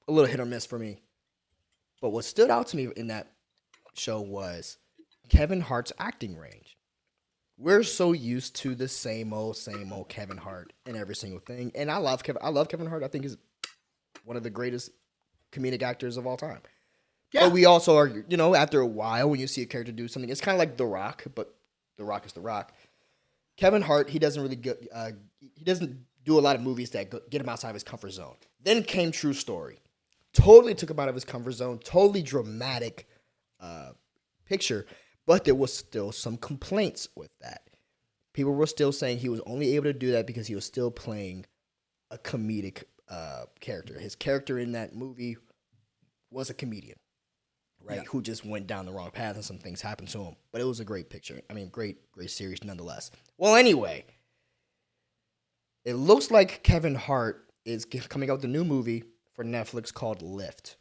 a little hit or miss for me. But what stood out to me in that show was Kevin Hart's acting range. We're so used to the same old Kevin Hart in every single thing. And I love Kevin Hart. I think he's one of the greatest comedic actors of all time. But Yeah. we also are, after a while, when you see a character do something, it's kind of like The Rock, but The Rock is The Rock. Kevin Hart, he doesn't really he doesn't do a lot of movies that get him outside of his comfort zone. Then came True Story, totally took him out of his comfort zone, totally dramatic picture, but there was still some complaints with that. People were still saying he was only able to do that because he was still playing a comedic character. His character in that movie was a comedian, right? Yeah. Who just went down the wrong path and some things happened to him. But it was a great picture. I mean, great series nonetheless. Well, anyway, it looks like Kevin Hart is coming out with a new movie for Netflix called Lift.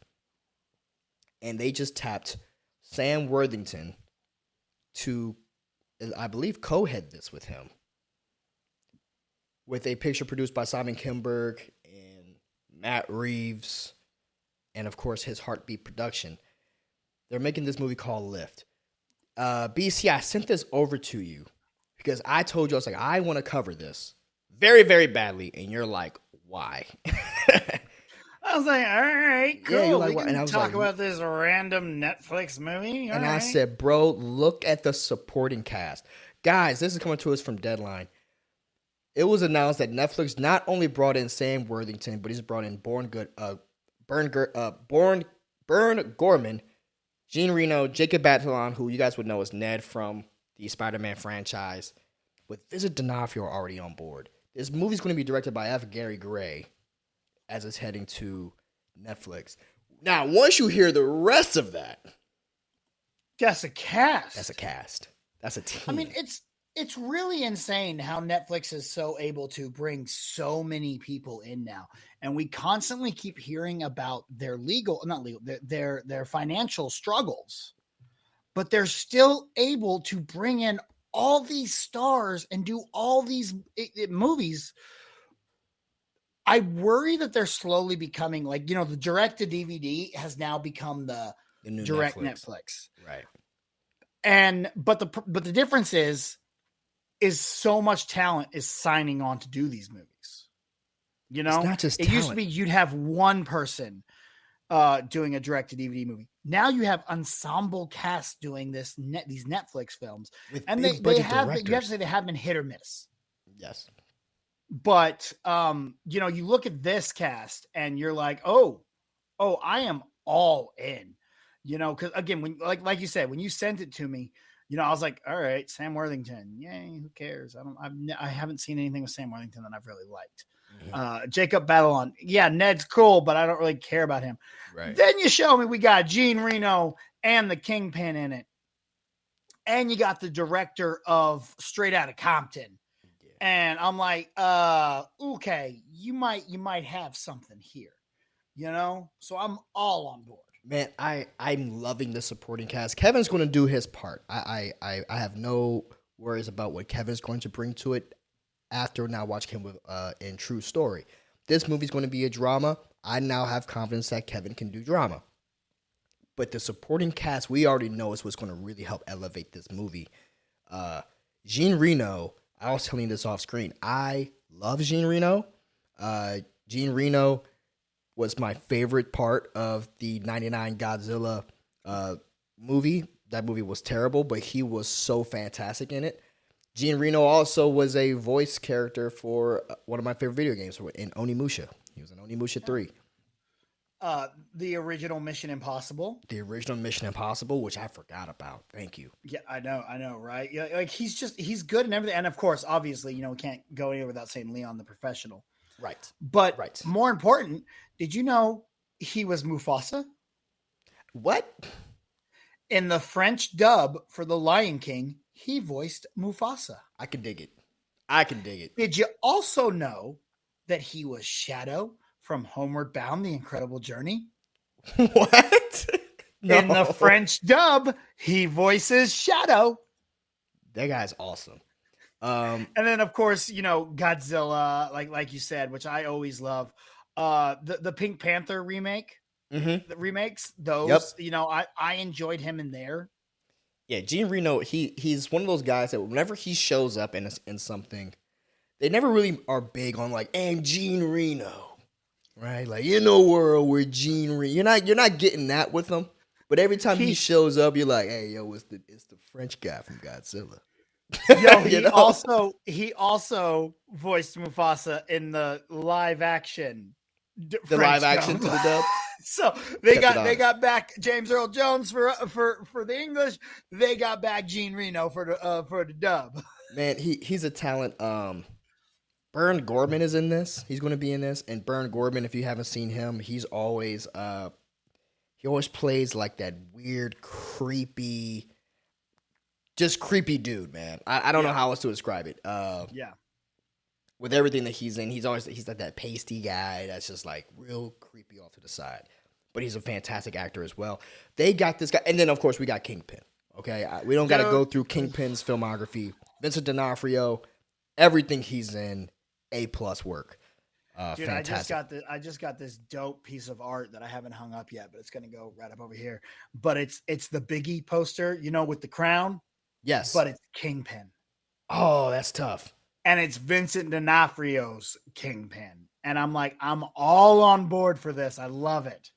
And they just tapped Sam Worthington to, I believe, co-head this with him. With a picture produced by Simon Kinberg and Matt Reeves, and of course his Heartbeat production. They're making this movie called Lift. BC, I sent this over to you because I told you, I was like, I want to cover this very, very badly. And you're like, why? I was like, all right, cool. Yeah, we can talk about this random Netflix movie. And I said, bro, look at the supporting cast. Guys, this is coming to us from Deadline. It was announced that Netflix not only brought in Sam Worthington, but he's brought in Burn Gorman, Jean Reno, Jacob Batalon, who you guys would know as Ned from the Spider-Man franchise, with Vincent D'Onofrio already on board. This movie's going to be directed by F. Gary Gray as it's heading to Netflix. Now, once you hear the rest of that... That's a cast. That's a cast. That's a team. I mean, it's really insane how Netflix is so able to bring so many people in now. And we constantly keep hearing about their their financial struggles. But they're still able to bring in all these stars and do all these movies. I worry that they're slowly becoming like, the direct to DVD has now become the new direct Netflix. Right. But the difference is so much talent is signing on to do these movies. It's not just it talent. Used to be you'd have one person doing a direct to DVD movie. Now you have ensemble cast doing these Netflix films, with and big they have directors. You have to say they have been hit or miss. Yes. But you look at this cast and you're like, oh, I am all in. Because again, when like you said, when you sent it to me, I was like, all right, Sam Worthington, yay, who cares? I haven't seen anything with Sam Worthington that I've really liked. Mm-hmm. Jacob Batalon, yeah, Ned's cool, but I don't really care about him. Right. Then you show me we got Jean Reno and the Kingpin in it, and you got the director of Straight Outta Compton. And I'm like, okay, you might have something here, So I'm all on board. Man, I'm loving the supporting cast. Kevin's going to do his part. I have no worries about what Kevin's going to bring to it after now watching him in True Story. This movie's going to be a drama. I now have confidence that Kevin can do drama. But the supporting cast, we already know is what's going to really help elevate this movie. Jean Reno, I was telling you this off screen. I love Jean Reno. Jean Reno was my favorite part of the 99 Godzilla movie. That movie was terrible, but he was so fantastic in it. Jean Reno also was a voice character for one of my favorite video games in Onimusha. He was in Onimusha 3. The original Mission Impossible. The original Mission Impossible, which I forgot about. Thank you. Yeah, I know, right? Yeah, like he's good and everything. And of course, obviously, we can't go anywhere without saying Leon the Professional. Right. But more important, did you know he was Mufasa? What? In the French dub for The Lion King, he voiced Mufasa. I can dig it. Did you also know that he was Shadow from Homeward Bound, The Incredible Journey? What? No. In the French dub, he voices Shadow. That guy's awesome. And then, of course, Godzilla, like you said, which I always love. The Pink Panther remake, the remakes, those, yep. I enjoyed him in there. Yeah, Jean Reno, he's one of those guys that whenever he shows up in something, they never really are big on and Jean Reno, right? Like in a world where Jean Reno, you're not getting that with them. But every time he He shows up, you're like, hey, yo, it's the French guy from Godzilla. Yo, You he know? also voiced Mufasa in the live action The live French action dub. to the dub. So Kept it they honest. got back James Earl Jones for the English. They got back Gene Reno for the dub. Man, he's a talent. Bern Gorman is in this. He's going to be in this. And Bern Gorman, if you haven't seen him, he always plays like that weird, creepy, just creepy dude, man. I don't know how else to describe it. Yeah. With everything that he's in, he's like that pasty guy that's just like real creepy off to the side. But he's a fantastic actor as well. They got this guy, and then of course we got Kingpin. Okay, we don't got to go through Kingpin's filmography. Vincent D'Onofrio, everything he's in, A+ work. Dude, Fantastic. I just got this dope piece of art that I haven't hung up yet, but it's gonna go right up over here. But it's the Biggie poster, with the crown. Yes, But it's Kingpin. Oh, that's tough. And it's Vincent D'Onofrio's Kingpin. And I'm like, I'm all on board for this. I love it.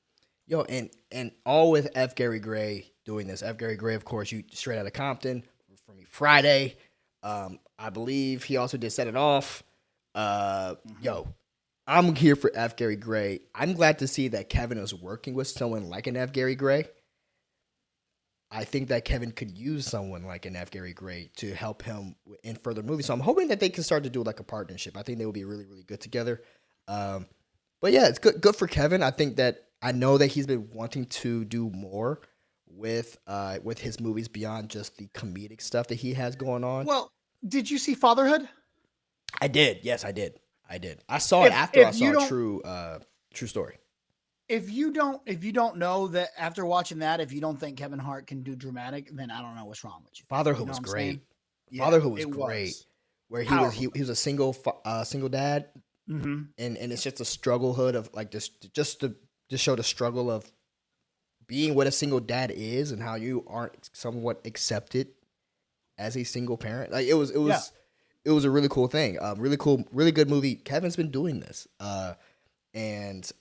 Yo, and all with F. Gary Gray doing this. F. Gary Gray, of course, you straight out of Compton for me Friday. I believe he also did Set It Off. Yo, I'm here for F. Gary Gray. I'm glad to see that Kevin is working with someone like an F. Gary Gray. I think that Kevin could use someone like an F. Gary Gray to help him in further movies. So I'm hoping that they can start to do like a partnership. I think they will be really, really good together. But yeah, it's good for Kevin. I know that he's been wanting to do more with his movies beyond just the comedic stuff that he has going on. Well, did you see Fatherhood? I did. Yes, I did. I saw it after I saw True Story. If you don't know that after watching that, if you don't think Kevin Hart can do dramatic, then I don't know what's wrong with you. Fatherhood was great. Yeah, Fatherhood was great. Where he was a single dad, mm-hmm. and it's just a strugglehood of like this, just to show the struggle of being what a single dad is and how you aren't somewhat accepted as a single parent. Like it was a really cool thing. Really cool, really good movie. Kevin's been doing this, and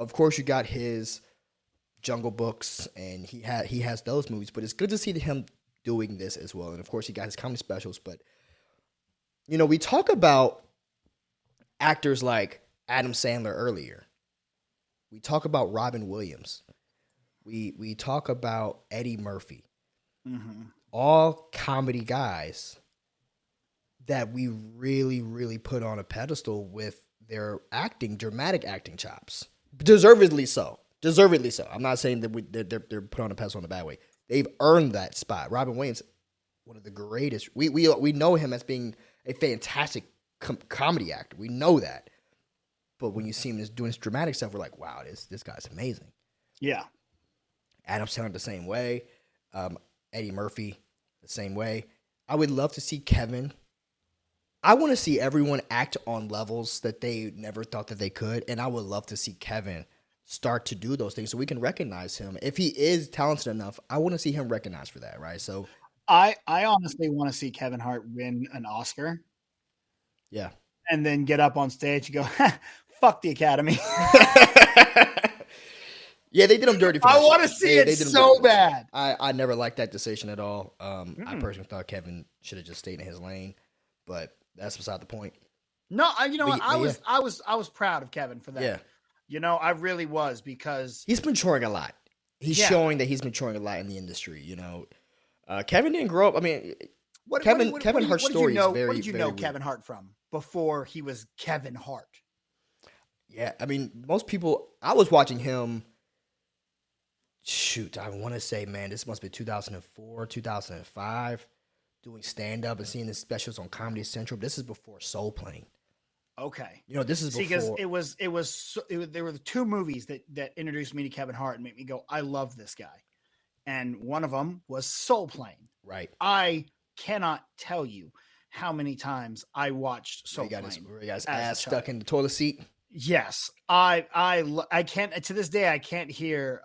of course, you got his Jungle Books, and he has those movies. But it's good to see him doing this as well. And of course, he got his comedy specials. But we talk about actors like Adam Sandler earlier. We talk about Robin Williams. We talk about Eddie Murphy. Mm-hmm. All comedy guys that we really, really put on a pedestal with their dramatic acting chops. Deservedly so. I'm not saying that they're put on a pedestal in a bad way. They've earned that spot. Robin Williams, one of the greatest. We know him as being a fantastic comedy actor. We know that. But when you see him doing this dramatic stuff, we're like, wow, this guy's amazing. Yeah. Adam Sandler the same way. Eddie Murphy the same way. I would love to see Kevin. I want to see everyone act on levels that they never thought that they could, and I would love to see Kevin start to do those things so we can recognize him. If he is talented enough, I want to see him recognized for that, right? So I honestly want to see Kevin Hart win an Oscar. Yeah. And then get up on stage and go, fuck the Academy. Yeah, they did him dirty. I want to see it so bad. I never liked that decision at all. I personally thought Kevin should have just stayed in his lane, but that's beside the point. No, I was proud of Kevin for that. Yeah. I really was, because he's maturing a lot. He's showing that he's maturing a lot in the industry. Kevin didn't grow up. I mean, Kevin Hart's story is very. What did you know Kevin Hart from before he was Kevin Hart? Yeah, I mean, most people. I was watching him. Shoot, I want to say, man, this must be 2004, 2005. Doing stand up and seeing his specials on Comedy Central. This is before Soul Plane. Okay, this is before, because there were the two movies that introduced me to Kevin Hart and made me go, I love this guy, and one of them was Soul Plane. Right. I cannot tell you how many times I watched Soul Plane. He got his ass stuck in the toilet seat. Yes, I can't, to this day I can't hear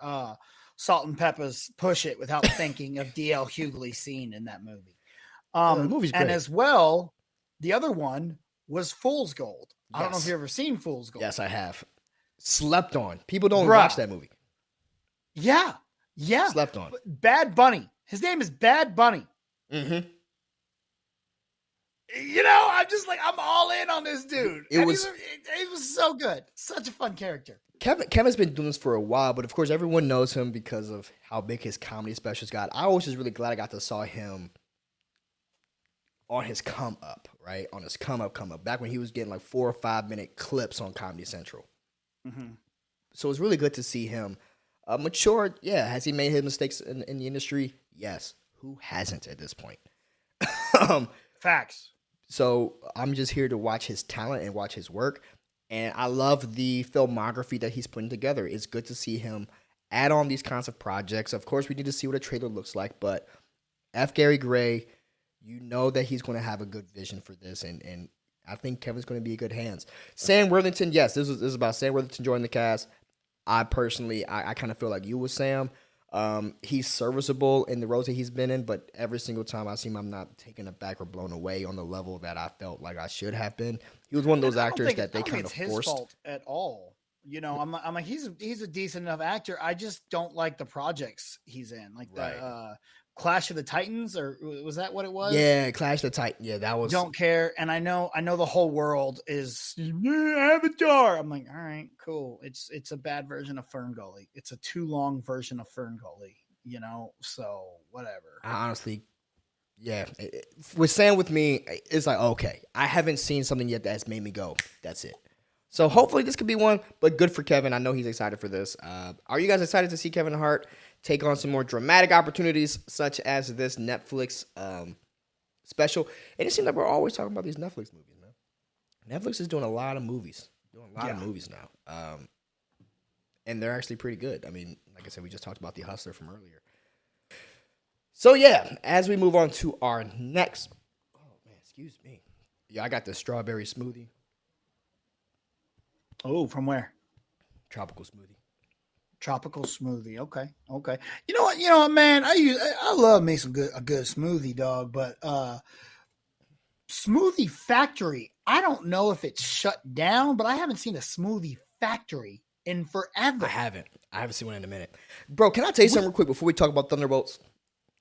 Salt and Pepper's "Push It" without thinking of D.L. Hughley's scene in that movie. The movie's great. And as well, the other one was Fool's Gold. Yes. I don't know if you've ever seen Fool's Gold. Yes, I have. Slept on. People don't watch that movie. Yeah. Yeah. Slept on. Bad Bunny. His name is Bad Bunny. Mm-hmm. I'm just like, I'm all in on this dude. It was so good. Such a fun character. Kevin's been doing this for a while, but of course everyone knows him because of how big his comedy specials got. I was just really glad I got to saw him on his come up, right? On his come up. Back when he was getting like 4 or 5 minute clips on Comedy Central. Mm-hmm. So it was really good to see him mature. Yeah, has he made his mistakes in the industry? Yes. Who hasn't at this point? Facts. So I'm just here to watch his talent and watch his work. And I love the filmography that he's putting together. It's good to see him add on these kinds of projects. Of course, we need to see what a trailer looks like. But F. Gary Gray, you know that he's going to have a good vision for this. And I think Kevin's going to be in good hands. Sam Worthington, yes, this is about Sam Worthington joining the cast. I personally, I kind of feel like you with Sam. He's serviceable in the roles that he's been in, but every single time I see him, I'm not taken aback or blown away on the level that I felt like I should have been. He was one of those actors that they kind of forced. His fault at all. I'm like he's a decent enough actor. I just don't like the projects he's in, like the Clash of the Titans, or was that what it was? Yeah, Clash of the Titans. Yeah, that was. Don't care, and I know the whole world is Avatar. I'm like, all right, cool. It's a bad version of Fern Gully. It's a too long version of Fern Gully. So whatever. I honestly, yeah, with Sam with me, it's like okay, I haven't seen something yet that's made me go, that's it. So hopefully this could be one, but good for Kevin. I know he's excited for this. Are you guys excited to see Kevin Hart take on some more dramatic opportunities such as this Netflix special? And it seems like we're always talking about these Netflix movies, man. Netflix is doing a lot of movies. Now. And they're actually pretty good. I mean, like I said, we just talked about The Hustler from earlier. So yeah, as we move on to our next, excuse me. Yeah, I got the strawberry smoothie. Oh, from where? Tropical smoothie. Okay. You know what, man? I love me a good smoothie, dog. But Smoothie Factory, I don't know if it's shut down, but I haven't seen a Smoothie Factory in forever. I haven't seen one in a minute, bro. Can I tell you something real quick before we talk about Thunderbolts?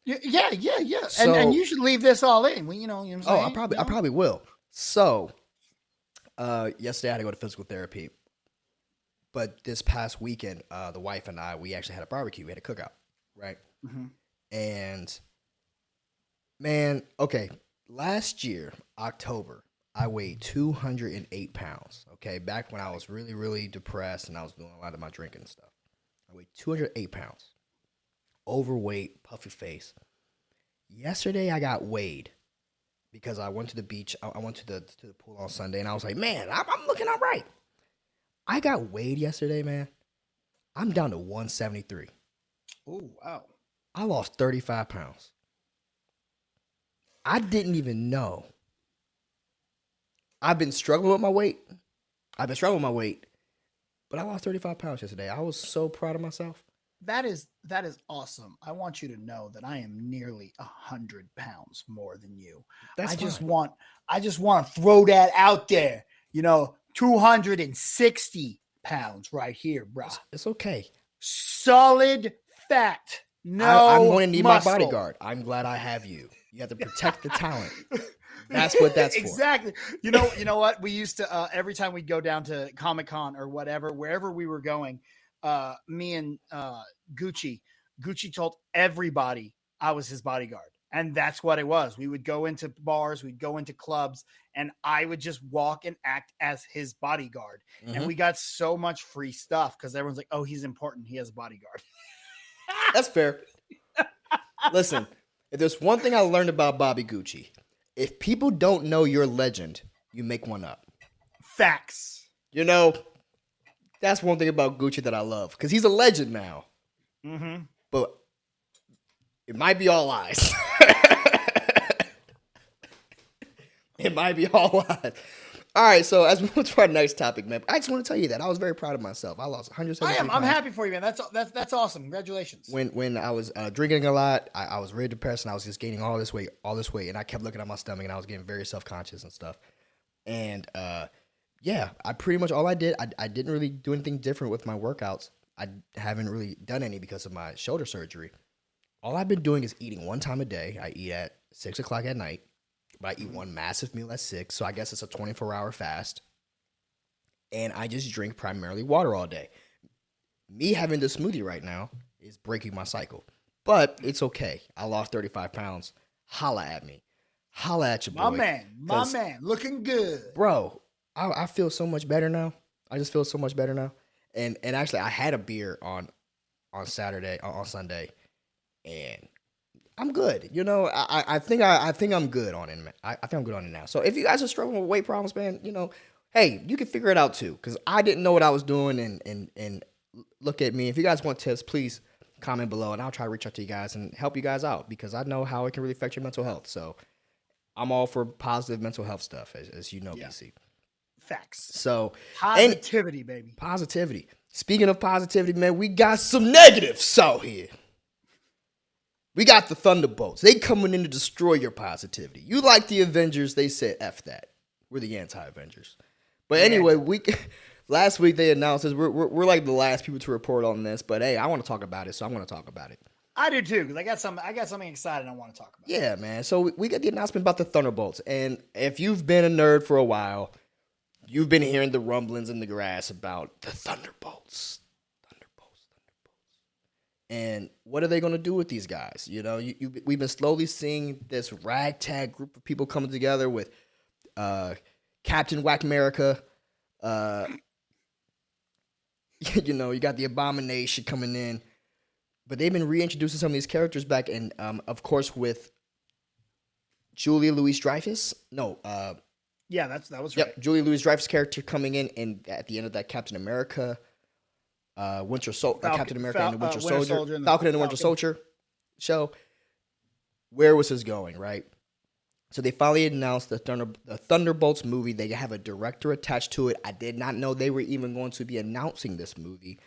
Yeah. So, and you should leave this all in. You know what I'm saying? I probably will. So, yesterday I had to go to physical therapy. But this past weekend, the wife and I, we actually had a barbecue. We had a cookout, right? Mm-hmm. And, man, okay, last year, October, I weighed 208 pounds, okay? Back when I was really, really depressed and I was doing a lot of my drinking and stuff. I weighed 208 pounds. Overweight, puffy face. Yesterday, I got weighed because I went to the beach. I went to the pool on Sunday, and I was like, man, I'm looking all right. I got weighed yesterday, man. I'm down to 173. Oh, wow. I lost 35 pounds. I didn't even know. I've been struggling with my weight. But I lost 35 pounds yesterday. I was so proud of myself. That is awesome. I want you to know that I am nearly 100 pounds more than you. I just want to throw that out there. 260 pounds right here, bro. It's okay. Solid fat. No, I'm going to need muscle. my bodyguard. I'm glad I have you. You have to protect the talent. That's what that's exactly. For. Exactly. You know what? We used to every time we'd go down to Comic-Con or whatever, wherever we were going, me and Gucci told everybody I was his bodyguard. And that's what it was. We would go into bars, we'd go into clubs, and I would just walk and act as his bodyguard. Mm-hmm. And we got so much free stuff because everyone's like, oh, he's important. He has a bodyguard. That's fair. Listen, if there's one thing I learned about Bobby Gucci, if people don't know you're a legend, you make one up. Facts. That's one thing about Gucci that I love because he's a legend now. Mm-hmm. But it might be all lies. It might be all lies. All right, so as we move to our next topic, man, I just want to tell you that I was very proud of myself. I lost 170 pounds. I'm happy for you, man. That's awesome. Congratulations. When I was drinking a lot, I was really depressed, and I was just gaining all this weight, and I kept looking at my stomach, and I was getting very self-conscious and stuff. And yeah, I pretty much all I did, I didn't really do anything different with my workouts. I haven't really done any because of my shoulder surgery. All I've been doing is eating one time a day. I eat at 6 o'clock at night, but I eat one massive meal at 6. So I guess it's a 24-hour fast. And I just drink primarily water all day. Me having this smoothie right now is breaking my cycle. But it's okay. I lost 35 pounds. Holla at me. Holla at your boy. My man, looking good. Bro, I feel so much better now. I just feel so much better now. And actually, I had a beer on Saturday, on Sunday, and I'm good. You know, I think I'm good on it. I think I'm good on it now. So if you guys are struggling with weight problems, man, you know, hey, you can figure it out too. Because I didn't know what I was doing, and look at me. If you guys want tips, please comment below, and I'll try to reach out to you guys and help you guys out because I know how it can really affect your mental health. So I'm all for positive mental health stuff, as you know, BC. Facts. So positivity, baby. Positivity. Speaking of positivity, man, we got some negatives out here. We got the Thunderbolts. They coming in to destroy your positivity. You like the Avengers? They said F that. We're the anti-Avengers. But anyway, last week they announced this. We're like the last people to report on this. But hey, I want to talk about it, so I'm going to talk about it. I do too, because I got something exciting I want to talk about. Yeah, man. So we got the announcement about the Thunderbolts, and if you've been a nerd for a while, you've been hearing the rumblings in the grass about the Thunderbolts. And what are they going to do with these guys? You know, we've been slowly seeing this ragtag group of people coming together with Captain Whack America. You know, you got the Abomination coming in. But they've been reintroducing some of these characters back, and of course with Julia Louis-Dreyfus. Yeah, that was right. Yep, Julia Louis-Dreyfus character coming in, and at the end of that, Captain America, Captain America and the Winter Soldier, Falcon and the Winter Soldier show. Where was this going, right? So they finally announced the Thunderbolts movie. They have a director attached to it. I did not know they were even going to be announcing this movie.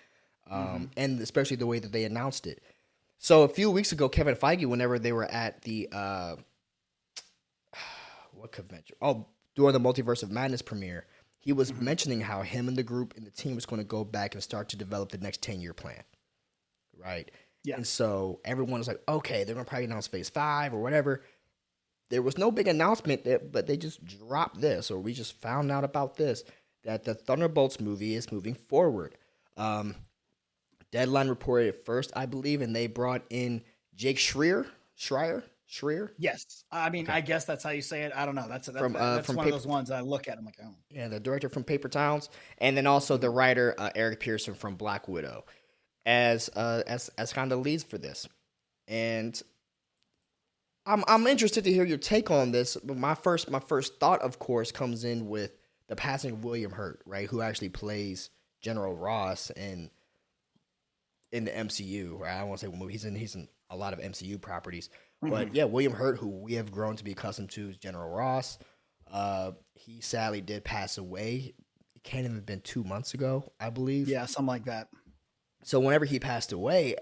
And especially the way that they announced it. So a few weeks ago, Kevin Feige, whenever they were at the what convention? Oh, during the Multiverse of Madness premiere, he was mentioning how him and the group and the team was going to go back and start to develop the next 10-year plan. Right? Yeah. And so everyone was like, okay, they're going to probably announce Phase 5 or whatever. There was no big announcement, but they just dropped this, or we just found out about this, that the Thunderbolts movie is moving forward. Deadline reported it first, I believe, and they brought in Jake Schreier. Yes, I mean, okay. I guess that's how you say it. I don't know. That's one of those ones I look at. I'm like, oh, yeah, the director from Paper Towns, and then also the writer Eric Pearson from Black Widow, as kind of leads for this. And I'm interested to hear your take on this. But my first thought, of course, comes in with the passing of William Hurt, right, who actually plays General Ross in the MCU. Right? I don't want to say what movie he's in a lot of MCU properties. But yeah, William Hurt, who we have grown to be accustomed to, is General Ross. He sadly did pass away. It can't even have been 2 months ago, I believe. Yeah, something like that. So whenever he passed away,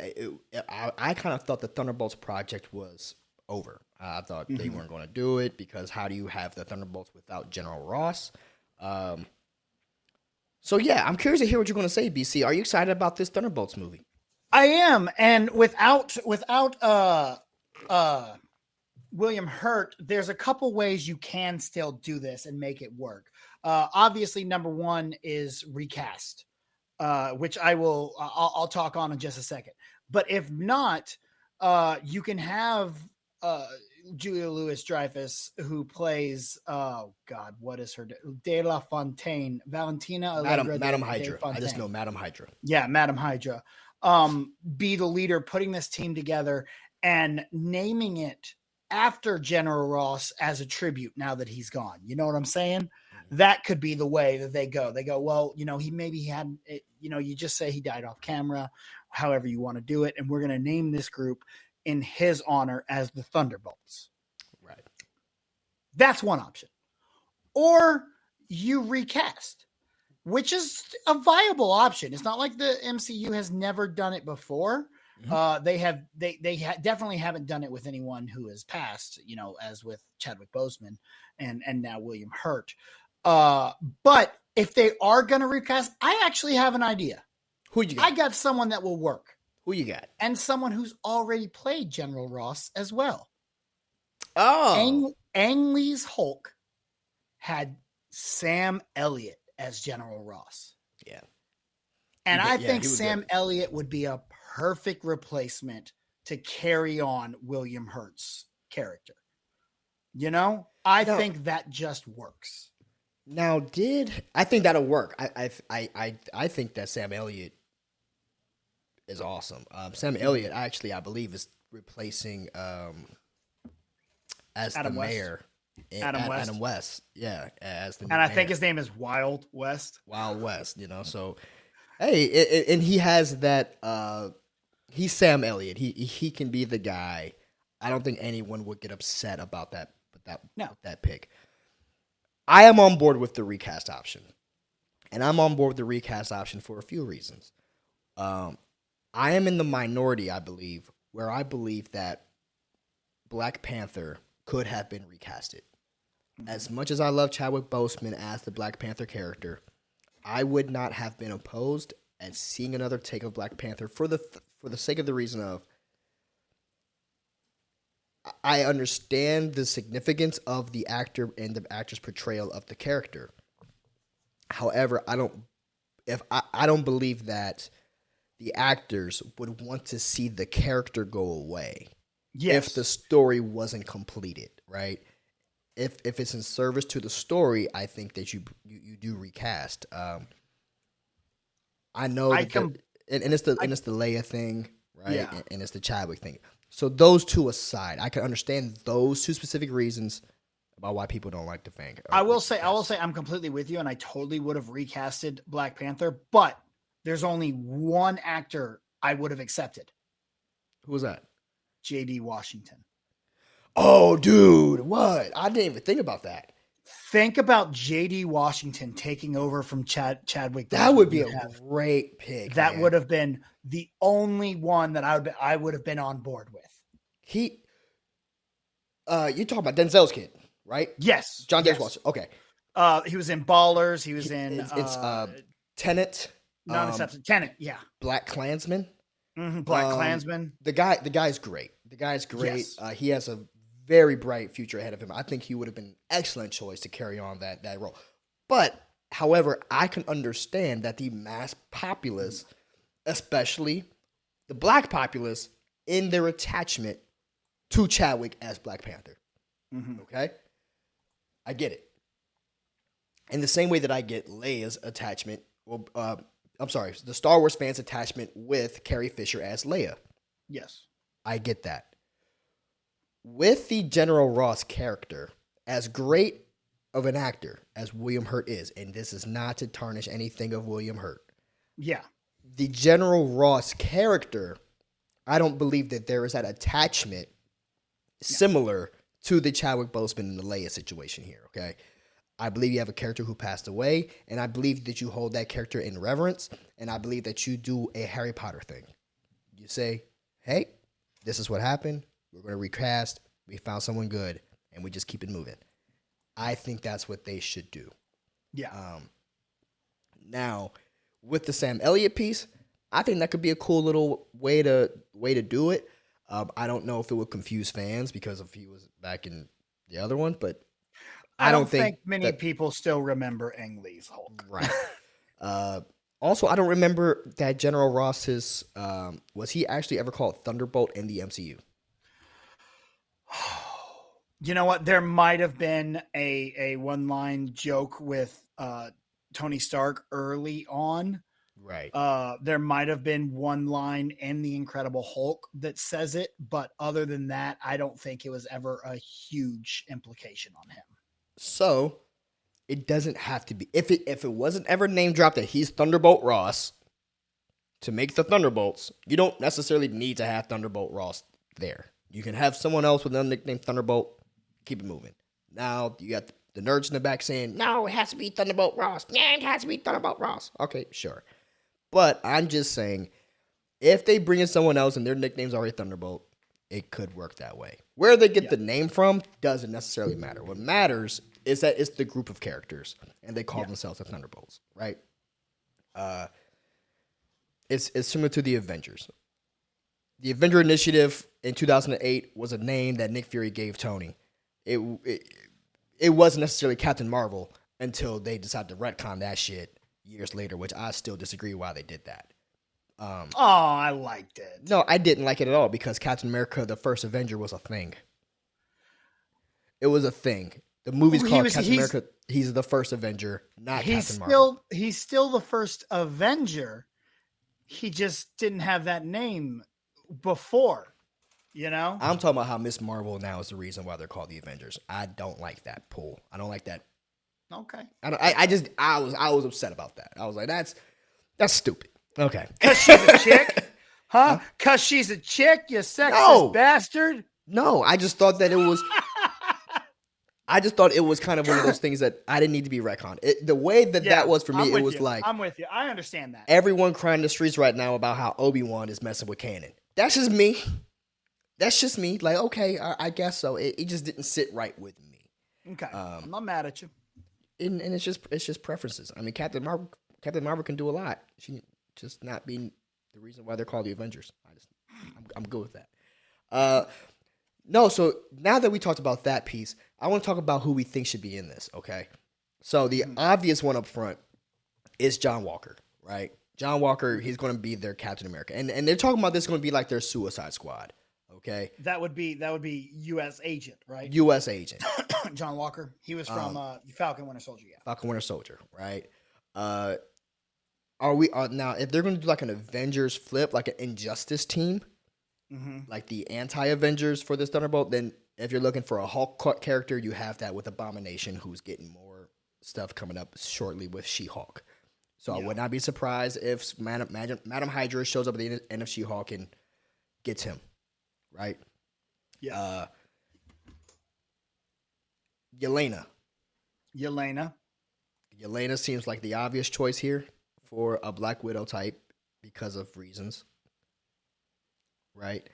I kind of thought the Thunderbolts project was over. I thought they weren't going to do it because how do you have the Thunderbolts without General Ross? So yeah, I'm curious to hear what you're going to say, BC. Are you excited about this Thunderbolts movie? I am, and without William Hurt, there's a couple ways you can still do this and make it work. Obviously, number one is recast, which I'll talk on in just a second. But if not, you can have Julia Louis-Dreyfus, who plays what is her De La Fontaine, Valentina Allegra, Madam Hydra. I just know Madam Hydra. Yeah, Madam Hydra. Be the leader, putting this team together and naming it after General Ross as a tribute now that he's gone. You know what I'm saying? Mm-hmm. That could be the way that they go. They go, well, you know, you just say he died off camera, however you want to do it. And we're going to name this group in his honor as the Thunderbolts. Right. That's one option. Or you recast, which is a viable option. It's not like the MCU has never done it before. Mm-hmm. They definitely haven't done it with anyone who has passed, you know, as with Chadwick Boseman and now William Hurt. But if they are going to recast, I actually have an idea. Who you I got? got someone that will work, Who you got? and someone who's already played General Ross as well. Oh, Ang Lee's Hulk had Sam Elliott as General Ross. yeah. And I think He was Sam good. Elliott would be a perfect replacement to carry on William Hurt's character. You know, I Now, think that just works. now, did I think that'll work? I think that Sam Elliott is awesome. Sam Elliott actually, I believe, is replacing as Adam the West. mayor. Adam West. Adam West, yeah, as the new And I mayor. think his name is Wild West. Wild West, you know. So, hey, and he has that. He's Sam Elliott. He can be the guy. I don't think anyone would get upset about that. No. With that pick. I am on board with the recast option, and I'm on board with the recast option for a few reasons. I am in the minority, I believe, where I believe that Black Panther could have been recasted. As much as I love Chadwick Boseman as the Black Panther character, I would not have been opposed at seeing another take of Black Panther for the sake of the reason of I understand the significance of the actor and the actor's portrayal of the character. However, I don't believe that the actors would want to see the character go away Yes. if the story wasn't completed, right? If it's in service to the story, I think that you do recast. I know and it's the Leia thing, right? Yeah. And it's the Chadwick thing. So those two aside, I can understand those two specific reasons about why people don't like the Fang. I will say I'm completely with you, and I totally would have recasted Black Panther, but there's only one actor I would have accepted. Who was that? J.D. Washington. Oh, dude, what? I didn't even think about that. Think about J.D. Washington taking over from Chadwick. That would be a great pick. That would have been the only one that I would have been on board with. You're talking about Denzel's kid, right? Yes. John Davis Washington. Okay. He was in Ballers. He was in Tenet. Non-accepted. Tenet. Yeah. Black Klansman. Mm-hmm. Black Klansman. The guy's great. The guy's great. Yes. He has a very bright future ahead of him. I think he would have been an excellent choice to carry on that role. But, however, I can understand that the mass populace, especially the black populace, in their attachment to Chadwick as Black Panther. Mm-hmm. Okay? I get it. In the same way that I get Leia's attachment, the Star Wars fans' attachment with Carrie Fisher as Leia. Yes. I get that. With the General Ross character, as great of an actor as William Hurt is, and this is not to tarnish anything of William Hurt. Yeah. The General Ross character, I don't believe that there is that attachment similar to the Chadwick Boseman and the Leia situation here, okay? I believe you have a character who passed away, and I believe that you hold that character in reverence, and I believe that you do a Harry Potter thing. You say, hey, this is what happened. We're going to recast. We found someone good, and we just keep it moving. I think that's what they should do. Yeah. Now, with the Sam Elliott piece, I think that could be a cool little way to do it. I don't know if it would confuse fans because if he was back in the other one, but I don't think many people still remember Ang Lee's Hulk. Right. Also, I don't remember that General Ross's was he actually ever called Thunderbolt in the MCU? You know what? There might have been a one-line joke with Tony Stark early on. Right. There might have been one line in The Incredible Hulk that says it, but other than that, I don't think it was ever a huge implication on him. So, it doesn't have to be. If it wasn't ever name dropped that he's Thunderbolt Ross to make the Thunderbolts, you don't necessarily need to have Thunderbolt Ross there. You can have someone else with a nickname Thunderbolt. Keep it moving. Now, you got the nerds in the back saying, no, it has to be Thunderbolt Ross. Yeah, it has to be Thunderbolt Ross. Okay, sure. But I'm just saying, if they bring in someone else and their nickname's already Thunderbolt, it could work that way. Where they get the name from doesn't necessarily matter. What matters is that it's the group of characters, and they call themselves the Thunderbolts, right? It's similar to the Avengers. The Avenger Initiative in 2008 was a name that Nick Fury gave Tony. It it, it wasn't necessarily Captain Marvel until they decided to retcon that shit years later, which I still disagree why they did that. Oh, I liked it. No, I didn't like it at all because Captain America: The First Avenger was a thing. It was a thing. The movie's called Captain America. He's the first Avenger, not Captain Marvel. He's still the first Avenger. He just didn't have that name before. You know? I'm talking about how Miss Marvel now is the reason why they're called the Avengers. I don't like that pull. I don't like that. Okay. I was upset about that. I was like, that's stupid. Okay. Because she's a chick? Huh? Because she's a chick, you sexist bastard? No, I just thought that it was... I just thought it was kind of one of those things that I didn't need to be retconned. The way that was for me, it was like... I'm with you. I understand that. Everyone crying in the streets right now about how Obi-Wan is messing with canon. That's just me. That's just me. Like, okay, I guess so. It just didn't sit right with me. Okay. I'm not mad at you. And it's just preferences. I mean, Captain Marvel can do a lot. She just not being the reason why they're called the Avengers. I'm good with that. No, so now that we talked about that piece, I want to talk about who we think should be in this, okay? So the obvious one up front is John Walker, right? John Walker, he's going to be their Captain America. And they're talking about this going to be like their Suicide Squad, okay? That would be U.S. agent, right? U.S. agent. John Walker. He was from Falcon Winter Soldier, yeah. Falcon Winter Soldier, right? Now, if they're going to do like an Avengers flip, like an Injustice team, like the anti-Avengers for this Thunderbolt, then if you're looking for a Hulk character, you have that with Abomination, who's getting more stuff coming up shortly with She-Hulk. So I would not be surprised if Madam Hydra shows up at the end of She-Hulk and gets him, right? Yeah. Yelena seems like the obvious choice here for a Black Widow type because of reasons. Right.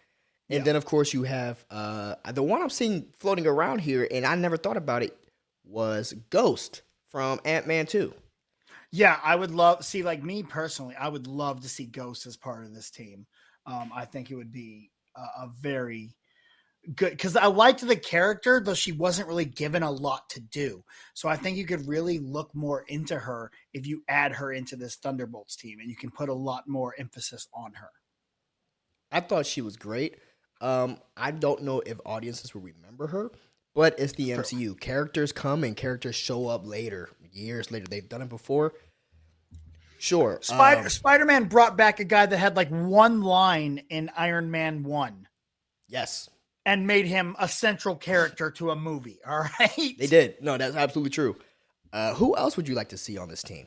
And then, of course, you have the one I'm seeing floating around here, and I never thought about it, was Ghost from Ant-Man 2. Yeah, I would love like me personally, I would love to see Ghost as part of this team. I think it would be a very good, because I liked the character, though she wasn't really given a lot to do. So I think you could really look more into her if you add her into this Thunderbolts team, and you can put a lot more emphasis on her. I thought she was great. I don't know if audiences will remember her, but it's the MCU. Characters come and characters show up later, years later. They've done it before. Sure. Spider-Man brought back a guy that had like one line in Iron Man 1. Yes. And made him a central character to a movie. All right. They did. No, that's absolutely true. Who else would you like to see on this team?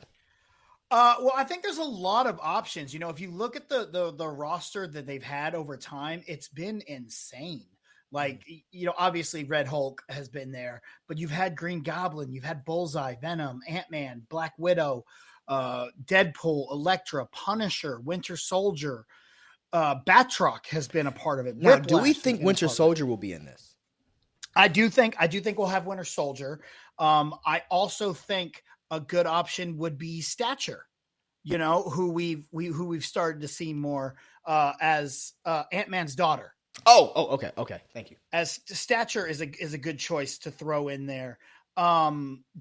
Well, I think there's a lot of options. You know, if you look at the roster that they've had over time, it's been insane. Like, you know, obviously Red Hulk has been there, but you've had Green Goblin, you've had Bullseye, Venom, Ant-Man, Black Widow, Deadpool, Elektra, Punisher, Winter Soldier, Batroc has been a part of it. Now, do we think Winter Soldier will be in this? I do think we'll have Winter Soldier. I also think a good option would be Stature, you know, who we've started to see more as Ant-Man's daughter. Okay. Thank you. As Stature is a good choice to throw in there.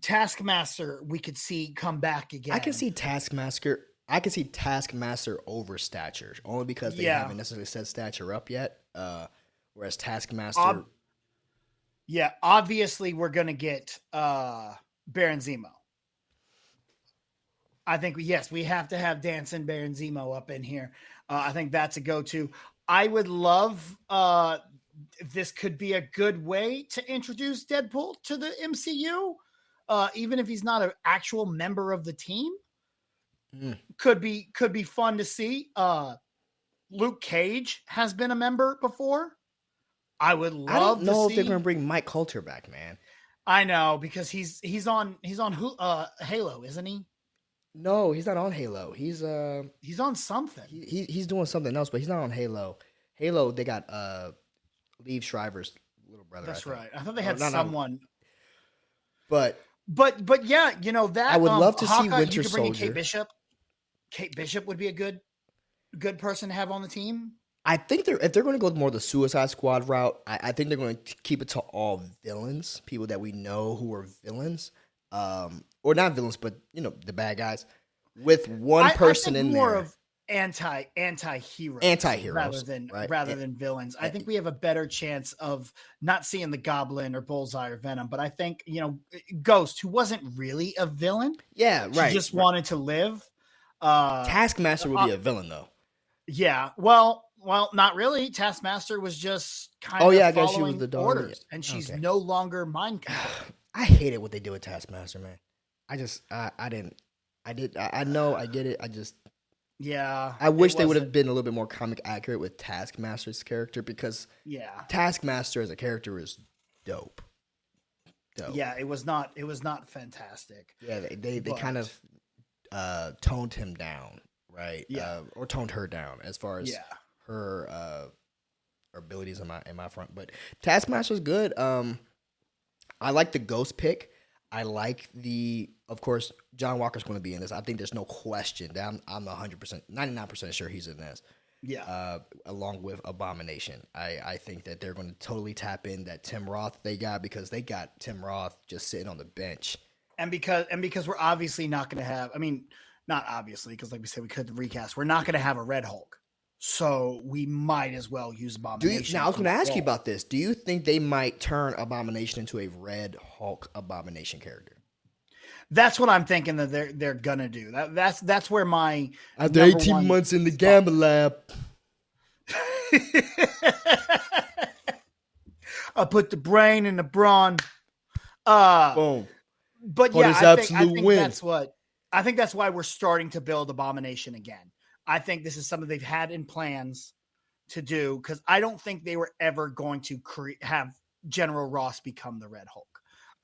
Taskmaster we could see come back again. I can see Taskmaster over Stature, only because they haven't necessarily set Stature up yet. Whereas Taskmaster, obviously we're gonna get Baron Zemo. I think we have to have Dancing Baron Zemo up in here. I think that's a go-to. I would love this could be a good way to introduce Deadpool to the MCU, even if he's not an actual member of the team. Could be fun to see. Luke Cage has been a member before. I would love. I don't know if they're going to bring Mike Coulter back, man. I know, because he's on Halo, isn't he? No, he's not on Halo. He's on something. He's doing something else, but he's not on Halo. Halo, they got Liev Schreiber's little brother. That's right. I thought they had someone. But yeah, you know that I would love to Hawkeye, see Winter you could bring in Soldier. Kate Bishop. Kate Bishop would be a good. good person to have on the team? I think if they're going to go more the Suicide Squad route, I think they're going to keep it to all villains, people that we know who are villains, or not villains, but the bad guys, with one I person think in more there. of anti-heroes Anti-heroes, right? rather than villains. I think we have a better chance of not seeing the Goblin or Bullseye or Venom, but I think Ghost, who wasn't really a villain, Yeah, she right. just wanted to live. Taskmaster would be a villain though. Yeah, well, not really. Taskmaster was just kind of I guess she was following the daughter. orders, and she's no longer mind controlled. I hated what they did with Taskmaster, man. I know, I get it. Yeah, I wish they would have been a little bit more comic accurate with Taskmaster's character, because Taskmaster as a character is dope. Yeah, it was not fantastic. Yeah, they kind of toned him down, right? Yeah, or toned her down as far as her abilities in my front. But Taskmaster's good. I like the Ghost pick. I like of course, John Walker's going to be in this. I think there's no question that I'm 100%, 99% sure he's in this. Yeah. Along with Abomination. I think that they're going to totally tap in that Tim Roth they got, because they got Tim Roth just sitting on the bench. And because we're obviously not going to have, I mean, not obviously, because like we said, we could recast. We're not going to have a Red Hulk. So we might as well use Abomination. Now, I was going to ask you about this. Do you think they might turn Abomination into a Red Hulk Abomination character? That's what I'm thinking that they're gonna do. That's where my after 18 months in the Gamma Lab, I put the brain in the brawn. Boom. But yeah, I think that's why we're starting to build Abomination again. I think this is something they've had in plans to do, because I don't think they were ever going to have General Ross become the Red Hulk.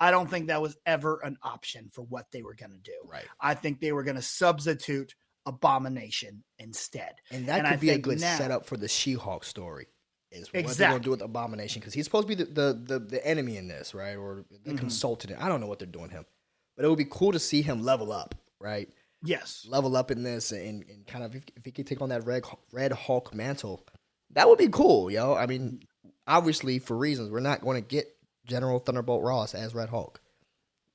I don't think that was ever an option for what they were going to do. Right. I think they were going to substitute Abomination instead. And that could be a good setup for the She-Hulk story. Is what they're going to do with Abomination, because he's supposed to be the enemy in this, right? Or the consultant. I don't know what they're doing him. But it would be cool to see him level up, right? Yes. Level up in this, and kind of, if he could take on that Red Hulk mantle, that would be cool, yo. I mean, obviously, for reasons, we're not going to get General Thunderbolt Ross as Red Hulk.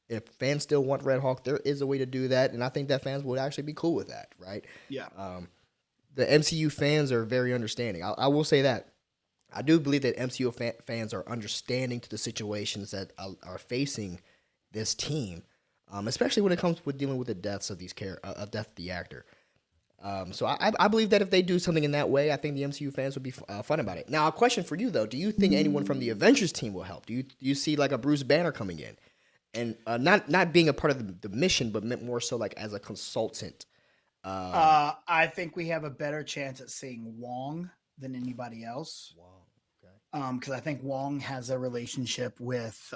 If fans still want Red Hulk, there is a way to do that, and I think that fans would actually be cool with that, right? Yeah. The MCU fans are very understanding. I will say that. I do believe that MCU fans are understanding to the situations that are facing this team, especially when it comes with dealing with the deaths of these death of the actor. So I believe that if they do something in that way, I think the MCU fans would be fun about it. Now, a question for you though: do you think anyone from the Avengers team will help? Do you see like a Bruce Banner coming in, and not being a part of the mission, but more so like as a consultant? I think we have a better chance at seeing Wong than anybody else. Wong, okay. Because I think Wong has a relationship with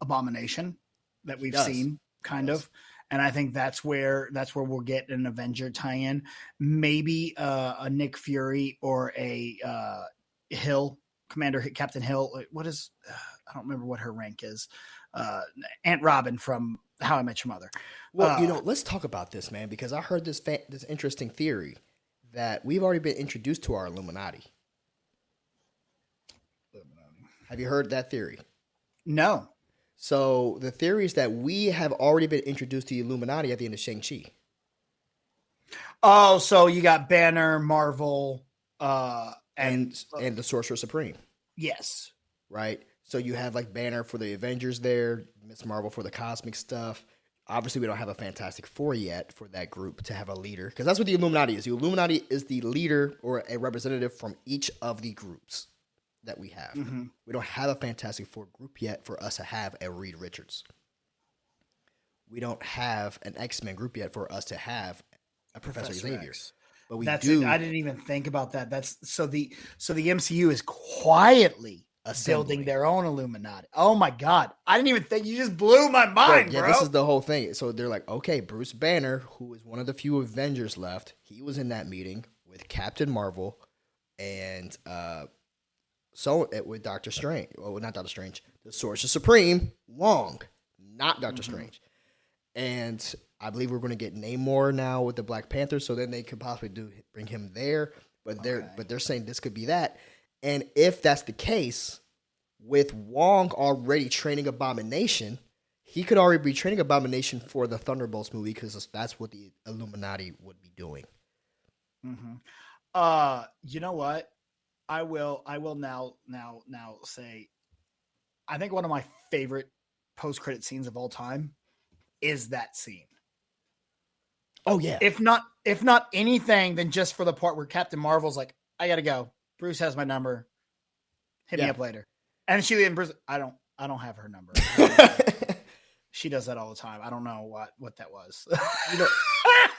Abomination that we've seen, kind of. And I think that's where we'll get an Avenger tie-in, maybe a Nick Fury or a Hill, Captain Hill. What is? I don't remember what her rank is. Aunt Robin from How I Met Your Mother. Well, let's talk about this, man, because I heard this interesting theory that we've already been introduced to our Illuminati. Have you heard that theory? No. So the theory is that we have already been introduced to the Illuminati at the end of Shang-Chi. Oh, so you got Banner, Marvel, and the Sorcerer Supreme. Yes. Right? So you have like Banner for the Avengers there, Miss Marvel for the cosmic stuff. Obviously, we don't have a Fantastic Four yet for that group to have a leader, because that's what the Illuminati is. The Illuminati is the leader or a representative from each of the groups that we have. Mm-hmm. We don't have a Fantastic Four group yet for us to have a Reed Richards. We don't have an X-Men group yet for us to have a Professor Xavier. X. But we do. I didn't even think about that. That's so the MCU is quietly building their own Illuminati. Oh my God. I didn't even think. You just blew my mind, bro. This is the whole thing. So they're like, okay, Bruce Banner, who is one of the few Avengers left, he was in that meeting with Captain Marvel and with Doctor Strange. Well, not Doctor Strange. The Sorcerer Supreme, Wong, not Doctor Strange. And I believe we're going to get Namor now with the Black Panther, so then they could possibly bring him there. But they're saying this could be that. And if that's the case, with Wong already training Abomination, he could already be training Abomination for the Thunderbolts movie because that's what the Illuminati would be doing. You know what? I will now say, I think one of my favorite post-credit scenes of all time is that scene. Oh yeah. If not anything, then just for the part where Captain Marvel's like, I gotta go. Bruce has my number. Hit me up later. And she and Bruce, I don't have her number. She does that all the time. I don't know what that was.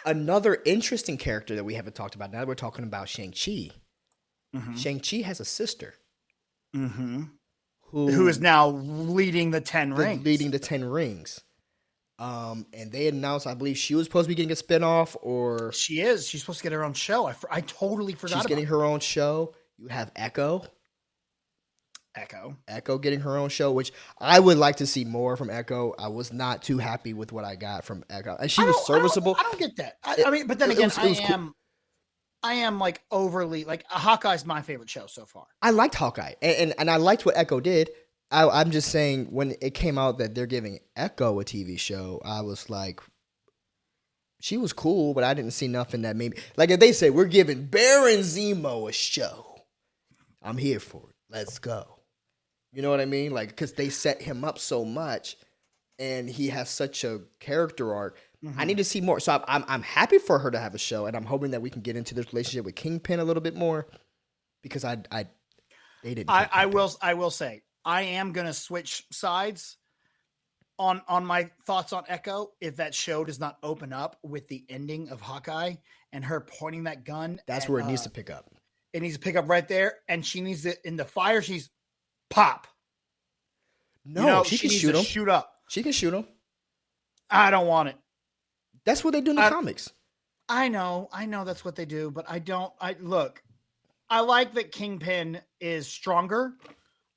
Another interesting character that we haven't talked about. Now that we're talking about Shang-Chi. Shang-Chi has a sister. Who is now leading the 10 Rings. Leading the 10 Rings. And they announced, I believe she was supposed to be getting a spinoff, or she is. She's supposed to get her own show. I totally forgot. She's getting her own show. You have Echo getting her own show, which I would like to see more from Echo. I was not too happy with what I got from Echo, and she was serviceable. I don't get that. I mean, but then again, I am like overly like Hawkeye's my favorite show so far. I liked Hawkeye, and I liked what Echo did. I'm just saying, when it came out that they're giving Echo a TV show, I was like, she was cool, but I didn't see nothing that made me, like, if they say we're giving Baron Zemo a show, I'm here for it. Let's go. You know what I mean? Like, because they set him up so much, and he has such a character arc. I need to see more. So I'm happy for her to have a show, and I'm hoping that we can get into this relationship with Kingpin a little bit more, because they didn't. I will say, I am gonna switch sides on my thoughts on Echo if that show does not open up with the ending of Hawkeye and her pointing that gun. That's where it needs to pick up. It needs to pick up right there, and she needs it in the fire. She's pop. No, she can shoot him. Shoot up. She can shoot him. I don't want it. That's what they do in the comics. I know that's what they do, but look. I like that Kingpin is stronger.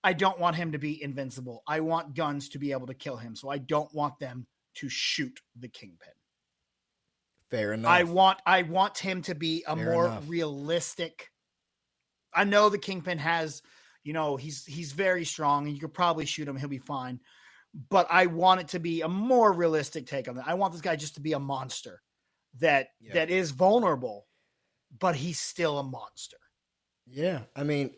I don't want him to be invincible. I want guns to be able to kill him, so I don't want them to shoot the Kingpin. Fair enough. I want him to be more realistic. I know the Kingpin has, he's very strong, and you could probably shoot him; he'll be fine. But I want it to be a more realistic take on that. I want this guy just to be a monster that is vulnerable, but he's still a monster. Yeah, I mean,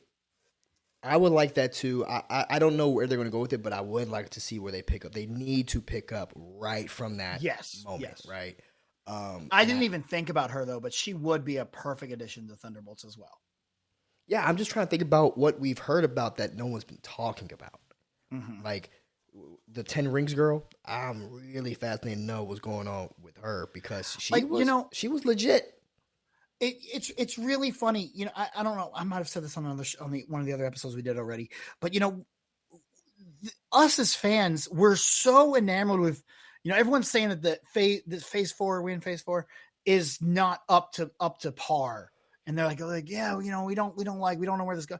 I would like that too. I don't know where they're going to go with it, but I would like to see where they pick up. They need to pick up right from that moment, right? I didn't even think about her, though, but she would be a perfect addition to Thunderbolts as well. Yeah, I'm just trying to think about what we've heard about that no one's been talking about. Like the 10 Rings girl, I'm really fascinated to know what's going on with her, because she was legit. It's really funny. I don't know. I might have said this on one of the other episodes we did already, but us as fans, we're so enamored with, everyone's saying that this phase 4, we in phase 4 is not up to par. And they're like, yeah, we don't know where this goes.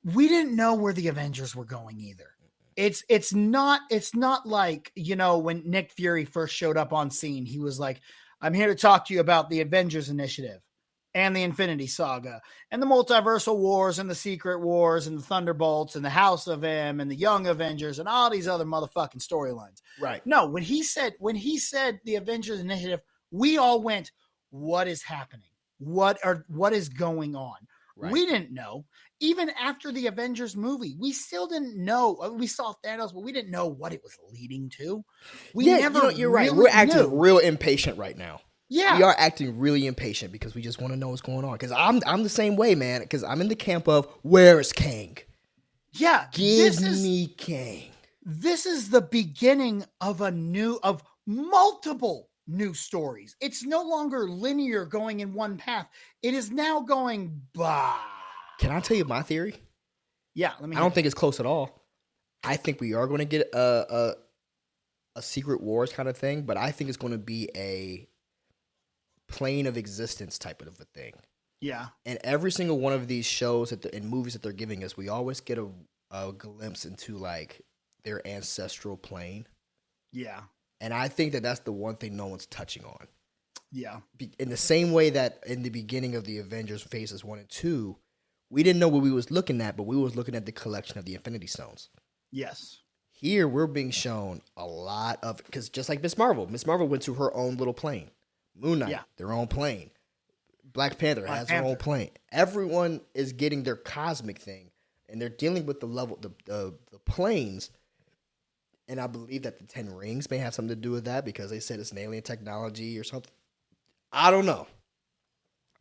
We didn't know where the Avengers were going either. It's not like, when Nick Fury first showed up on scene, he was like, I'm here to talk to you about the Avengers Initiative and the Infinity Saga and the Multiversal Wars and the Secret Wars and the Thunderbolts and the House of M and the Young Avengers and all these other motherfucking storylines. Right. No, when he said the Avengers Initiative, we all went, what is happening? What is going on? Right. We didn't know. Even after the Avengers movie, we still didn't know. We saw Thanos, but we didn't know what it was leading to. You're right. We're acting real impatient right now. Yeah. We are acting really impatient because we just want to know what's going on. Because I'm the same way, man. Because I'm in the camp of, where is Kang? Yeah. Give me Kang. This is the beginning of multiple new stories. It's no longer linear going in one path. It is now going bah. Can I tell you my theory? Yeah, I don't think it's close at all. I think we are going to get a Secret Wars kind of thing, but I think it's going to be a plane of existence type of a thing. Yeah. And every single one of these shows and movies that they're giving us, we always get a glimpse into like their ancestral plane. Yeah. And I think that that's the one thing no one's touching on. Yeah. In the same way that in the beginning of the Avengers Phases 1 and 2, we didn't know what we was looking at, but we was looking at the collection of the Infinity Stones. Yes. Here, we're being shown a lot of... Because just like Miss Marvel went to her own little plane. Moon Knight, their own plane. Black Panther has her own plane. Everyone is getting their cosmic thing, and they're dealing with the planes. And I believe that the 10 Rings may have something to do with that because they said it's an alien technology or something. I don't know.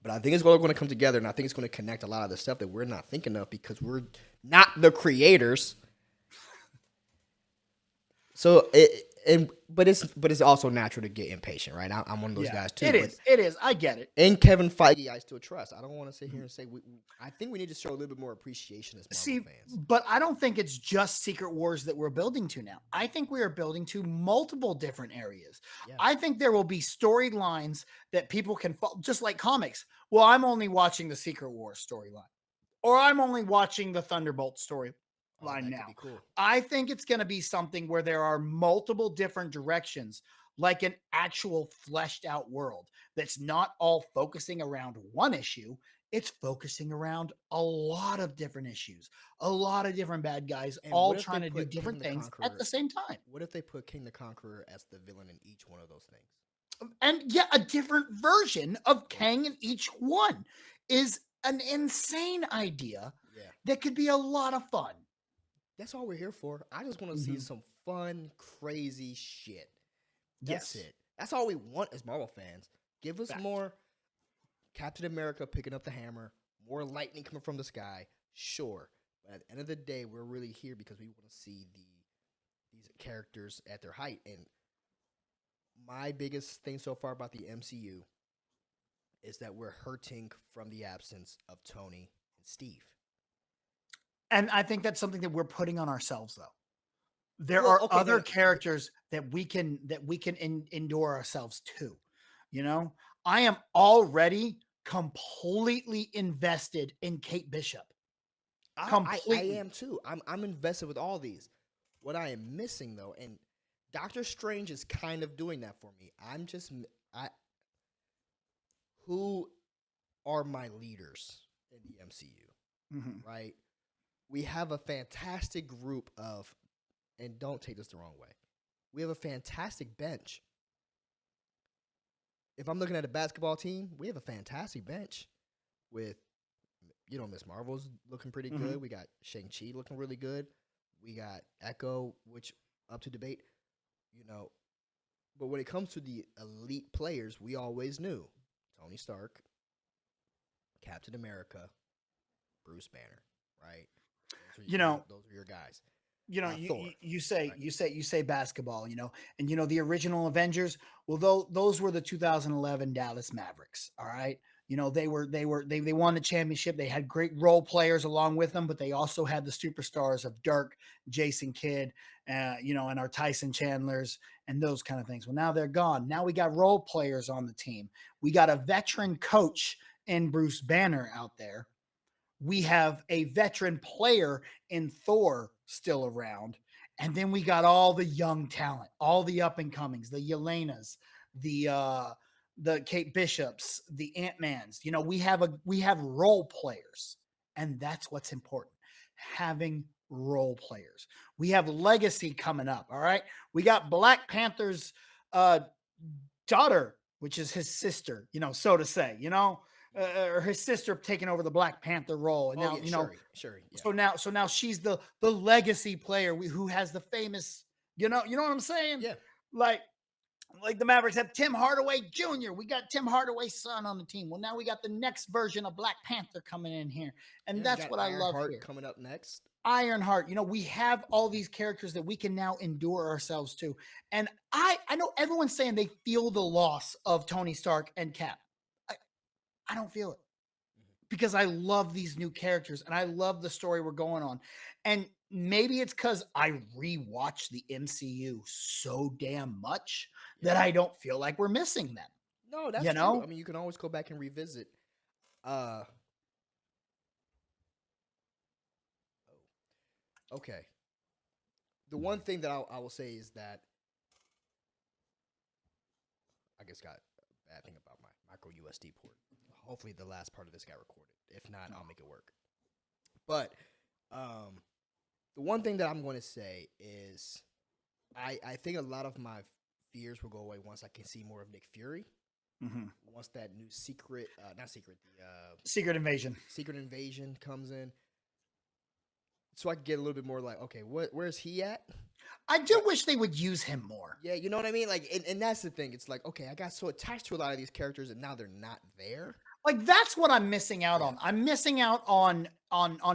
But I think it's all going to come together, and I think it's going to connect a lot of the stuff that we're not thinking of because we're not the creators. So but it's also natural to get impatient, right? I'm one of those guys too. It is. I get it. And Kevin Feige, I still trust. I don't want to sit here and say I think we need to show a little bit more appreciation as Marvel fans. But I don't think it's just Secret Wars that we're building to now. I think we are building to multiple different areas. Yeah. I think there will be storylines that people can follow, just like comics. Well, I'm only watching the Secret Wars storyline, or I'm only watching the Thunderbolt storyline now. Cool. I think it's going to be something where there are multiple different directions, like an actual fleshed out world that's not all focusing around one issue. It's focusing around a lot of different issues, a lot of different bad guys, and all trying to do different things at the same time. What if they put King the Conqueror as the villain in each one of those things? And a different version of Kang in each one is an insane idea that could be a lot of fun. That's all we're here for. I just want to see some fun, crazy shit. That's it. That's all we want as Marvel fans. Give us more Captain America picking up the hammer, more lightning coming from the sky. Sure. But at the end of the day, we're really here because we want to see these characters at their height. And my biggest thing so far about the MCU is that we're hurting from the absence of Tony and Steve. And I think that's something that we're putting on ourselves, though. There are other characters that we can endure ourselves to. You know, I am already completely invested in Kate Bishop. I am too. I'm invested with all these. What I am missing though, and Doctor Strange is kind of doing that for me. Who are my leaders in the MCU? Right? We have a fantastic group of, and don't take this the wrong way, we have a fantastic bench. If I'm looking at a basketball team, we have a fantastic bench with, Miss Marvel's looking pretty good. We got Shang-Chi looking really good. We got Echo, which up to debate, But when it comes to the elite players, we always knew Tony Stark, Captain America, Bruce Banner, right? Those are your guys. You say basketball, and the original Avengers. Well, those were the 2011 Dallas Mavericks. All right, they won the championship. They had great role players along with them, but they also had the superstars of Dirk, Jason Kidd, and our Tyson Chandlers and those kind of things. Well, now they're gone. Now we got role players on the team. We got a veteran coach in Bruce Banner out there. We have a veteran player in Thor still around. And then we got all the young talent, all the up and comings, the Yelenas, the Kate Bishops, the Ant-Mans. We have role players, and that's what's important. Having role players. We have legacy coming up. All right. We got Black Panther's daughter, which is his sister, so to say, or his sister taking over the Black Panther role. And now, Shuri. Yeah. So now she's the legacy player who has the famous, you know what I'm saying? Yeah. Like the Mavericks have Tim Hardaway Jr. We got Tim Hardaway's son on the team. Well, now we got the next version of Black Panther coming in here. And that's what I love Hart here. Coming up next. Ironheart, we have all these characters that we can now endure ourselves to. And I know everyone's saying they feel the loss of Tony Stark and Cap. I don't feel it because I love these new characters and I love the story we're going on. And maybe it's because I rewatch the MCU so damn much that I don't feel like we're missing them. No, that's true. I mean, you can always go back and revisit. Okay. The one thing that I will say is that I just got a bad thing about my micro USB port. Hopefully, the last part of this got recorded. If not, I'll make it work. But the one thing that I'm going to say is I think a lot of my fears will go away once I can see more of Nick Fury. Mm-hmm. Once that new secret, not secret, the Secret Invasion. Secret Invasion comes in. So I can get a little bit more like, okay, where's he at? I do wish they would use him more. Yeah, you know what I mean? Like, and that's the thing. It's like, okay, I got so attached to a lot of these characters and now they're not there. Like, that's what I'm missing out on. I'm missing out on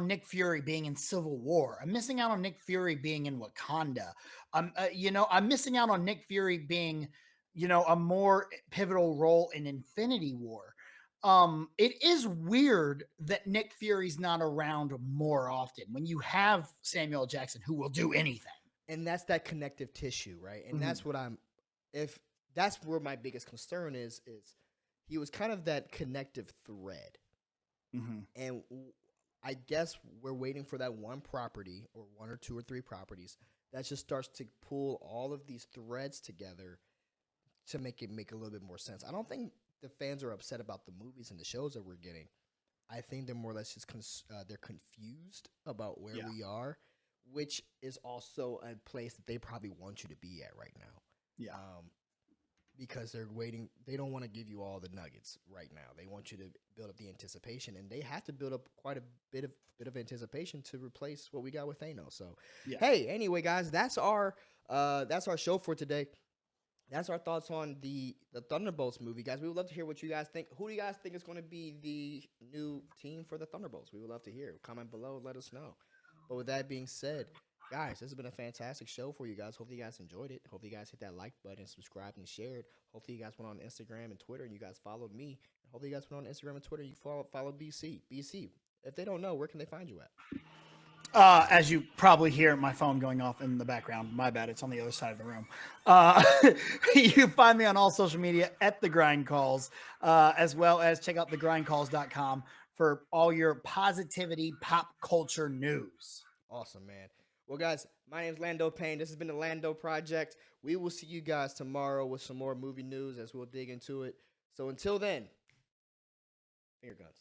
Nick Fury being in Civil War. I'm missing out on Nick Fury being in Wakanda. I'm missing out on Nick Fury being, a more pivotal role in Infinity War. It is weird that Nick Fury's not around more often when you have Samuel Jackson, who will do anything. And that's that connective tissue, right? And that's what if that's where my biggest concern is he was kind of that connective thread. Mm-hmm. And I guess we're waiting for that one property or one or two or three properties that just starts to pull all of these threads together to make it make a little bit more sense. I don't think the fans are upset about the movies and the shows that we're getting. I think they're more or less just they're confused about where we are, which is also a place that they probably want you to be at right now. Yeah. Because they're waiting. They don't want to give you all the nuggets right now. They want you to build up the anticipation, and they have to build up quite a bit of anticipation to replace what we got with Thanos. So, hey, anyway, guys, that's our show for today. That's our thoughts on the Thunderbolts movie, guys. We would love to hear what you guys think. Who do you guys think is going to be the new team for the Thunderbolts? We would love to hear. Comment below. Let us know. But with that being said, guys, this has been a fantastic show for you guys. Hopefully you guys enjoyed it. Hopefully you guys hit that like button, subscribed, and shared. Hopefully you guys went on Instagram and Twitter and you guys followed me. And hopefully you guys went on Instagram and Twitter and you followed BC. BC, if they don't know, where can they find you at? As you probably hear my phone going off in the background, my bad, it's on the other side of the room. You find me on all social media at The Grind Calls, as well as check out thegrindcalls.com for all your positivity pop culture news. Awesome, man. Well, guys, my name is Lando Payne. This has been the Lando Project. We will see you guys tomorrow with some more movie news as we'll dig into it. So until then, finger guns.